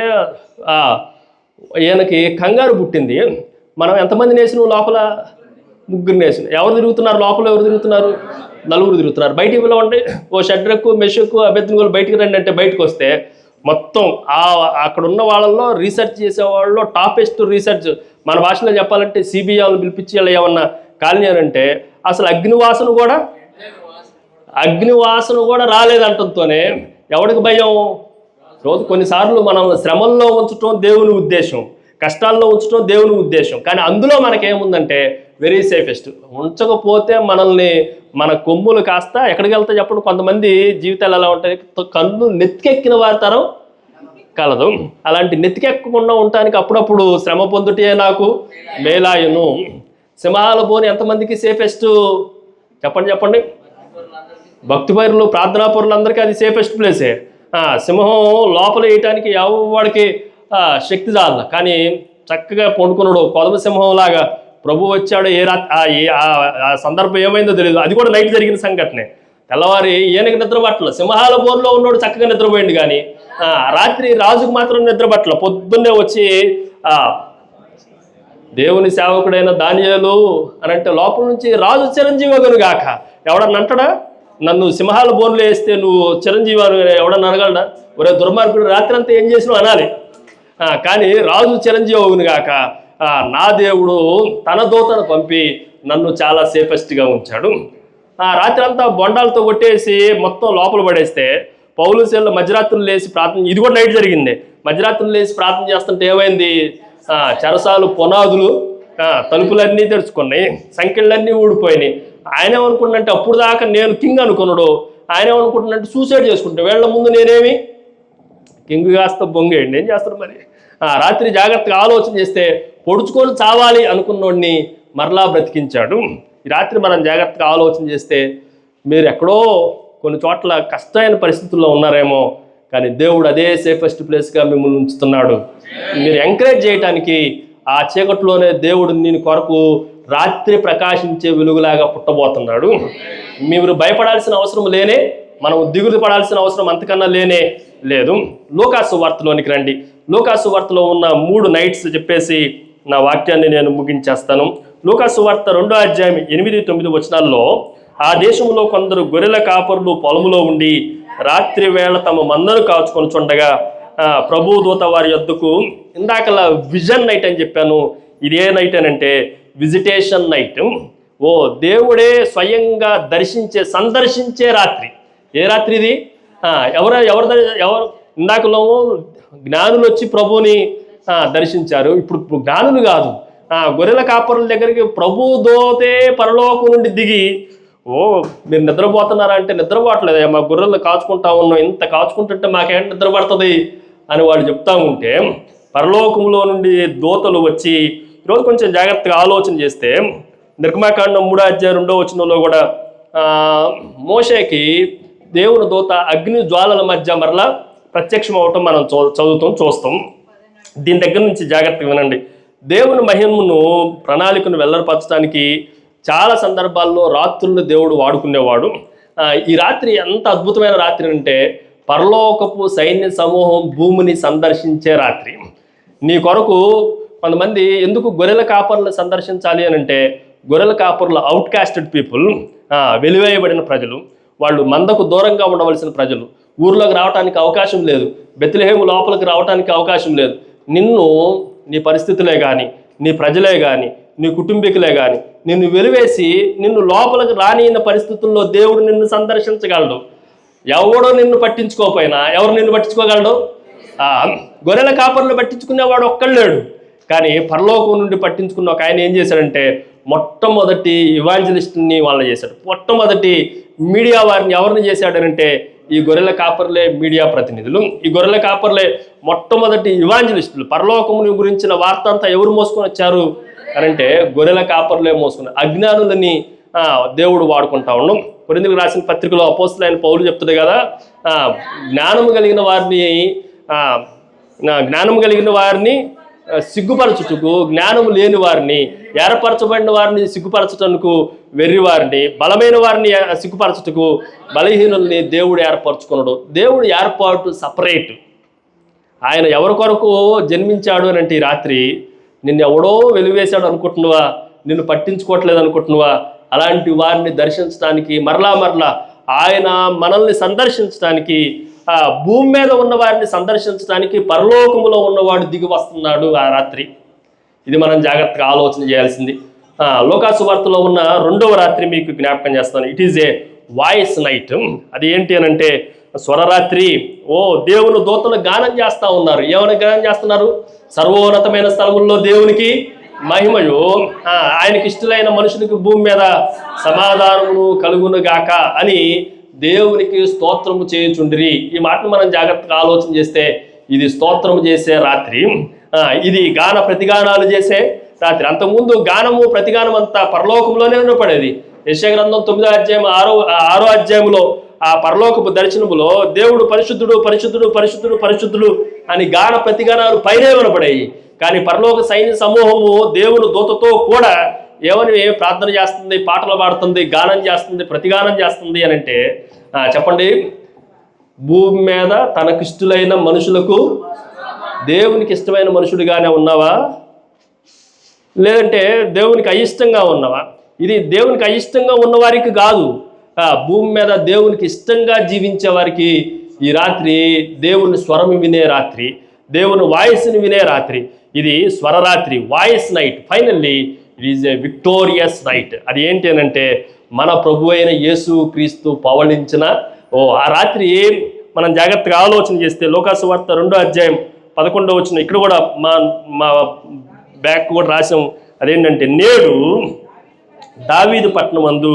ఈయనకి కంగారు పుట్టింది. మనం ఎంతమందిని వేసినాం లోపల? 3 వేసినాం. ఎవరు తిరుగుతున్నారు లోపల? ఎవరు తిరుగుతున్నారు? 4 తిరుగుతున్నారు. బయటికి పిలవండి, ఓ షడ్రకు, మెషకు, అబేద్నెగోలు బయటికి రండి అంటే బయటకు వస్తే మొత్తం అక్కడ ఉన్న వాళ్ళల్లో రీసెర్చ్ చేసేవాళ్ళలో టాపెస్ట్ రీసెర్చ్, మన భాషలో చెప్పాలంటే సిబిఐలను పిలిపించి ఇలా ఏమన్నా కాలనీ అంటే అసలు అగ్నివాసన కూడా రాలేదంటంతోనే ఎవరికి భయం? రోజు కొన్నిసార్లు మనం శ్రమల్లో ఉంచడం దేవుని ఉద్దేశం, కష్టాల్లో ఉంచడం దేవుని ఉద్దేశం. కానీ అందులో మనకేముందంటే వెరీ సేఫెస్ట్. ఉంచకపోతే మనల్ని, మన కొమ్ములు కాస్త ఎక్కడికి వెళ్తా చెప్పండి. కొంతమంది జీవితాలు ఎలా ఉంటాయి? కళ్ళు నెత్తికెక్కిన వారి తరం కలదు. అలాంటి నెత్తికెక్కకుండా ఉండటానికి అప్పుడప్పుడు శ్రమ పొందుటే నాకు మేలాయును. సింహాల బోని ఎంతమందికి సేఫెస్ట్ చెప్పండి. భక్తి పరులు, ప్రార్థనా పరులందరికీ అది సేఫెస్ట్ ప్లేసే. సింహం లోపల వేయటానికి ఎవరికి శక్తి చాల, కానీ చక్కగా పండుకున్నాడు కొదమసింహంలాగా. ప్రభు వచ్చాడు. ఆ సందర్భం ఏమైందో తెలియదు. అది కూడా నైట్ జరిగిన సంఘటనే. తెల్లవారి ఈయనకి నిద్ర పట్టలేదు. సింహాల బోర్లో ఉన్నాడు, చక్కగా నిద్రపోయింది. కానీ రాత్రి రాజుకు మాత్రం నిద్ర పట్టల. పొద్దున్నే వచ్చి దేవుని సేవకుడైన దానియేలు అని అంటే లోపల నుంచి రాజు చిరంజీవగును గాక ఎవడన్నా అంటాడా? నన్ను సింహాల బోన్లో వేస్తే నువ్వు చిరంజీవి ఎవడన్నా అనగలడా? ఒరే దుర్మార్గుడు, రాత్రి అంతా ఏం చేసినావు అనాలి. కానీ రాజు చిరంజీవగును గాక నా దేవుడు తన దూతను పంపి నన్ను చాలా సేఫెస్ట్గా ఉంచాడు. రాత్రి అంతా బొండాలతో కొట్టేసి మొత్తం లోపల పడేస్తే పౌలు శీలలు మధ్యరాత్రులు లేచి ప్రార్థన, ఇది కూడా నైట్ జరిగింది. మధ్యరాత్రులు లేచి ప్రార్థన చేస్తుంటే ఏమైంది? చెరసాలు పునాదులు తలుపులన్నీ తెరుచుకున్నాయి, సంఖ్యలన్నీ ఊడిపోయినాయి. ఆయన ఏమనుకుంటున్నంటే అప్పుడు దాకా నేను కింగ్ అనుకున్నాడు. ఆయన ఏమనుకుంటున్నంటే సూసైడ్ చేసుకుంటే వీళ్ళ ముందు నేనేమి కింగ్ కాస్త బొంగేయండి, ఏం చేస్తాడు మరి? రాత్రి జాగ్రత్తగా ఆలోచన చేస్తే పొడుచుకొని చావాలి అనుకున్నోడిని మరలా బ్రతికించాడు. ఈ రాత్రి మనం జాగ్రత్తగా ఆలోచన చేస్తే మీరు ఎక్కడో కొన్ని చోట్ల కష్టమైన పరిస్థితుల్లో ఉన్నారేమో, కానీ దేవుడు అదే సేఫెస్ట్ ప్లేస్గా మిమ్మల్ని ఉంచుతున్నాడు. మీరు ఎంకరేజ్ చేయటానికి ఆ చీకట్లోనే దేవుడు నేను కొరకు రాత్రి ప్రకాశించే వెలుగులాగా పుట్టబోతున్నాడు. మీరు భయపడాల్సిన అవసరం లేనే, మనం దిగులు పడాల్సిన అవసరం అంతకన్నా లేనే లేదు. లూకాసు వార్తలోనికి రండి. లూకాసు వార్తలో ఉన్న 3 నైట్స్ చెప్పేసి నా వాక్యాన్ని నేను ముగించేస్తాను. లూకాసు వార్త 2వ అధ్యాయం 8-9 వచనాల్లో, ఆ దేశంలో కొందరు గొర్రెల కాపరులు పొలములో ఉండి రాత్రి వేళ తమ మందను కాచుకొని చుండగా ప్రభు దూత వారి యొద్దకు, ఇందాకలా విజన్ నైట్ అని చెప్పాను, ఇదే నైట్ అని అంటే విజిటేషన్ నైట్. ఓ దేవుడే స్వయంగా సందర్శించే రాత్రి. ఏ రాత్రి ఇది? ఎవరు ఇందాకలో జ్ఞానులు వచ్చి ప్రభుని దర్శించారు. ఇప్పుడు జ్ఞానులు కాదు, గొర్రెల కాపరుల దగ్గరికి ప్రభు దోతే పరలోకం నుండి దిగి, మీరు నిద్రపోతున్నారా అంటే నిద్రపోవట్లేదు, మా గొర్రెలు కాచుకుంటా ఉన్నాం, ఇంత కాచుకుంటుంటే మాకేంటి నిద్ర పడుతుంది అని వాళ్ళు చెప్తా ఉంటే పరలోకంలో నుండి దూతలు వచ్చి, ఈరోజు కొంచెం జాగ్రత్తగా ఆలోచన చేస్తే నిర్గమాకాండం 3వ అధ్యాయం 2వ వచనంలో కూడా మోషేకి దేవుని దూత అగ్ని జ్వాలల మధ్య మరలా ప్రత్యక్షం అవటం మనం చూస్తాం. దీని దగ్గర నుంచి జాగ్రత్తగా వినండి. దేవుని మహిమను ప్రణాళికను వెల్లడిపరచడానికి చాలా సందర్భాల్లో రాత్రులను దేవుడు వాడుకునేవాడు. ఈ రాత్రి ఎంత అద్భుతమైన రాత్రి అంటే పరలోకపు సైన్య సమూహం భూమిని సందర్శించే రాత్రి. నీ కొరకు కొంతమంది ఎందుకు గొర్రెల కాపర్లు సందర్శించాలి అని అంటే, గొర్రెల కాపర్లు అవుట్ కాస్టెడ్ పీపుల్, వెలివేయబడిన ప్రజలు, వాళ్ళు మందకు దూరంగా ఉండవలసిన ప్రజలు, ఊర్లోకి రావడానికి అవకాశం లేదు, బెత్లెహేము లోపలికి రావడానికి అవకాశం లేదు. నిన్ను నీ పరిస్థితులే కానీ, నీ ప్రజలే కానీ, నీ కుటుంబీకులే కానీ నిన్ను వెలివేసి నిన్ను లోపలికి రానియన పరిస్థితుల్లో దేవుడు నిన్ను సందర్శించగలడు. ఎవడో నిన్ను పట్టించుకోకపోయినా ఎవరు నిన్ను పట్టించుకోగలడు? గొర్రెల కాపర్లు పట్టించుకునేవాడు ఒక్కళ్ళేడు. కానీ పరలోకం నుండి పట్టించుకున్న ఒక ఆయన ఏం చేశాడంటే, మొట్టమొదటి ఇవాంజలిస్ట్ని వాళ్ళని చేశాడు. మొట్టమొదటి మీడియా వారిని ఎవరిని చేశాడనంటే ఈ గొర్రెల కాపర్లే మీడియా ప్రతినిధులు. ఈ గొర్రెల కాపర్లే మొట్టమొదటి ఇవాంజలిస్టులు. పరలోకముని గురించిన వార్త అంతా ఎవరు మోసుకొని వచ్చారు అనంటే గొర్రెల కాపర్లే మోసుకున్నారు. అజ్ఞానులని దేవుడు వాడుకుంటా ఉన్నాం. కొరింథీయులకు రాసిన పత్రికలో అపోస్తలుడైన పౌలు చెప్తుంది కదా, జ్ఞానము కలిగిన వారిని సిగ్గుపరచుటకు, జ్ఞానము లేని వారిని, ఏర్పరచబడిన వారిని సిగ్గుపరచటకు వెర్రి వారిని, బలమైన వారిని సిగ్గుపరచుటకు బలహీనుల్ని దేవుడు ఏర్పరచుకున్నాడు. దేవుడు ఏర్పాటు సపరేట్. ఆయన ఎవరి కొరకు జన్మించాడు అని అంటే ఈ రాత్రి నిన్ను ఎవడో వెలివేశాడు అనుకుంటున్నావా, నిన్ను పట్టించుకోవట్లేదు అనుకుంటున్నావా, అలాంటి వారిని దర్శించడానికి మరలా ఆయన మనల్ని సందర్శించడానికి, భూమి మీద ఉన్న వారిని సందర్శించడానికి పరలోకములో ఉన్నవాడు దిగి వస్తున్నాడు ఆ రాత్రి. ఇది మనం జాగ్రత్తగా ఆలోచన చేయాల్సింది. లోకాసు వార్తలో ఉన్న 2వ రాత్రి మీకు జ్ఞాపకం చేస్తాను. It is A voice night. అది ఏంటి అని అంటే స్వరరాత్రి. దేవుని దూతలు గానం చేస్తూ ఉన్నారు. ఏమైనా గానం చేస్తున్నారు? సర్వోన్నతమైన స్థలముల్లో దేవునికి మహిమయు, ఆయనకి ఇష్టలైన మనుషునికి భూమి మీద సమాధానమును కలుగును గాక అని దేవునికి స్తోత్రము చేయుచుండిరి. ఈ మాటను మనం జాగ్రత్తగా ఆలోచన చేస్తే ఇది స్తోత్రము చేసే రాత్రి, ఇది గాన ప్రతిగానాలు చేసే రాత్రి. అంతకుముందు గానము ప్రతిగానం అంతా పరలోకంలోనే ఉండపడేది. యెషయా గ్రంథం 9వ అధ్యాయం 6వ అధ్యాయంలో ఆ పరలోకపు దర్శనములో దేవుడు పరిశుద్ధుడు పరిశుద్ధుడు పరిశుద్ధుడు పరిశుద్ధుడు అని గాన ప్రతిగానాలు పైనే వినపడాయి. కానీ పరలోక సైన్య సమూహము దేవుని దూతతో కూడా ఏమని ప్రార్థన చేస్తుంది, పాటలు పాడుతుంది, గానం చేస్తుంది, ప్రతిగానం చేస్తుంది అని అంటే చెప్పండి, భూమి మీద తనకిష్టులైన మనుషులకు దేవునికి ఇష్టమైన మనుషుడిగానే ఉన్నావా, లేదంటే దేవునికి అయిష్టంగా ఉన్నావా? ఇది దేవునికి అయిష్టంగా ఉన్నవారికి కాదు, భూమి మీద దేవునికి ఇష్టంగా జీవించే వారికి ఈ రాత్రి దేవుని స్వరం వినే రాత్రి, దేవుని వాయిస్ని వినే రాత్రి. ఇది స్వరరాత్రి, voice night. Finally it is a victorious night. అది ఏంటి అని అంటే మన ప్రభు అయిన యేసు క్రీస్తు పవళించిన ఆ రాత్రి మనం జాగ్రత్తగా ఆలోచన చేస్తే లోకాసు వార్త 2వ అధ్యాయం 11వ వచనం, ఇక్కడ కూడా మా బ్యాక్ కూడా రాసాం. అదేంటంటే, నేడు దావీదు పట్టణం అందు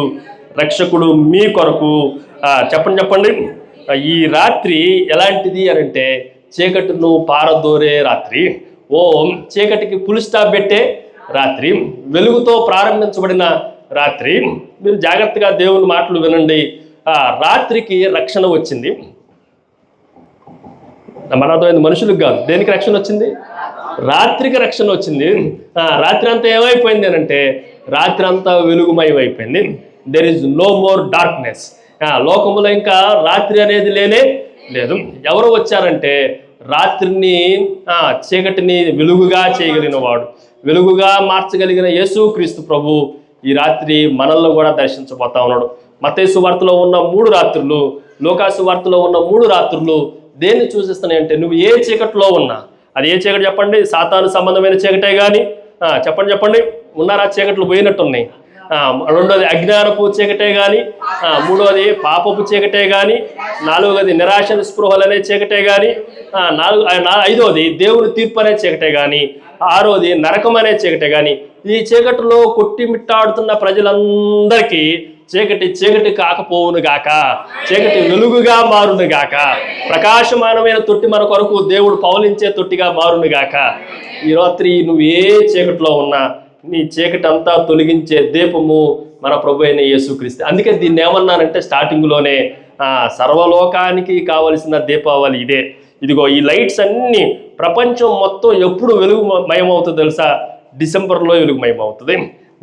రక్షకుడు మీ కొరకు చెప్పండి ఈ రాత్రి ఎలాంటిది అని అంటే చీకటిను పారదోరే రాత్రి, చీకటికి ఫుల్ స్టాప్ పెట్టే రాత్రి, వెలుగుతో ప్రారంభించబడిన రాత్రి. మీరు జాగ్రత్తగా దేవుని మాటలు వినండి. రాత్రికి రక్షణ వచ్చింది. మన అర్థమైంది, మనుషులకు కాదు. దేనికి రక్షణ వచ్చింది? రాత్రికి రక్షణ వచ్చింది. రాత్రి అంతా ఏమైపోయింది అని అంటే రాత్రి అంతా వెలుగుమయం అయిపోయింది. There is no more darkness. లోకములో ఇంకా రాత్రి అనేది లేనే లేదు. ఎవరు వచ్చారంటే రాత్రిని చీకటిని వెలుగుగా చేయగలిగిన వాడు, వెలుగుగా మార్చగలిగిన యేసుక్రీస్తు ప్రభు ఈ రాత్రి మనల్లో కూడా దర్శించబోతా ఉన్నాడు. మత్తయి సువార్తలో ఉన్న 3 రాత్రులు, లోకాసు వార్తలో ఉన్న 3 రాత్రులు దేన్ని సూచిస్తున్నాయి అంటే, నువ్వు ఏ చీకటిలో ఉన్నా, అది ఏ చీకటి చెప్పండి? సాతాను సంబంధమైన చీకటే కానీ చెప్పండి ఉన్నారా? చీకట్లు పోయినట్టున్నాయి. రెండోది అజ్ఞానపు చీకటే కానీ, మూడోది పాపపు చీకటే కానీ, నాలుగోది నిరాశ నిస్పృహలనే చీకటే కానీ, ఐదోది దేవుని తీర్పు అనే చీకటే కానీ, ఆరోది నరకం అనే చీకటే కానీ. ఈ చీకటిలో కొట్టిమిట్టాడుతున్న ప్రజలందరికీ చీకటి కాకపోవును గాక, చీకటి వెలుగుగా మారును గాక, ప్రకాశమానమైన తొట్టి మన కొరకు దేవుడు పౌలించే తొట్టిగా మారును గాక. ఈ రాత్రి నువ్వు ఏ చీకటిలో ఉన్నా నీ చీకటి అంతా తొలగించే దీపము మన ప్రభు అయిన యేసుక్రీస్తు. అందుకే దీన్ని ఏమన్నానంటే స్టార్టింగ్లోనే సర్వలోకానికి కావలసిన దీపావళి ఇదే. ఇదిగో ఈ లైట్స్ అన్నీ ప్రపంచం మొత్తం ఎప్పుడు వెలుగుమయమవుతుందో తెలుసా? డిసెంబర్లో వెలుగుమయమవుతుంది.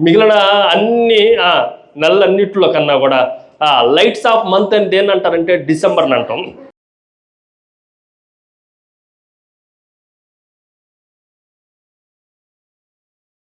మిగిలిన అన్ని నెలలన్నిట్లో కన్నా కూడా లైట్స్ ఆఫ్ మంత్ అని దేన్ని అంటారంటే డిసెంబర్ని అంటాం.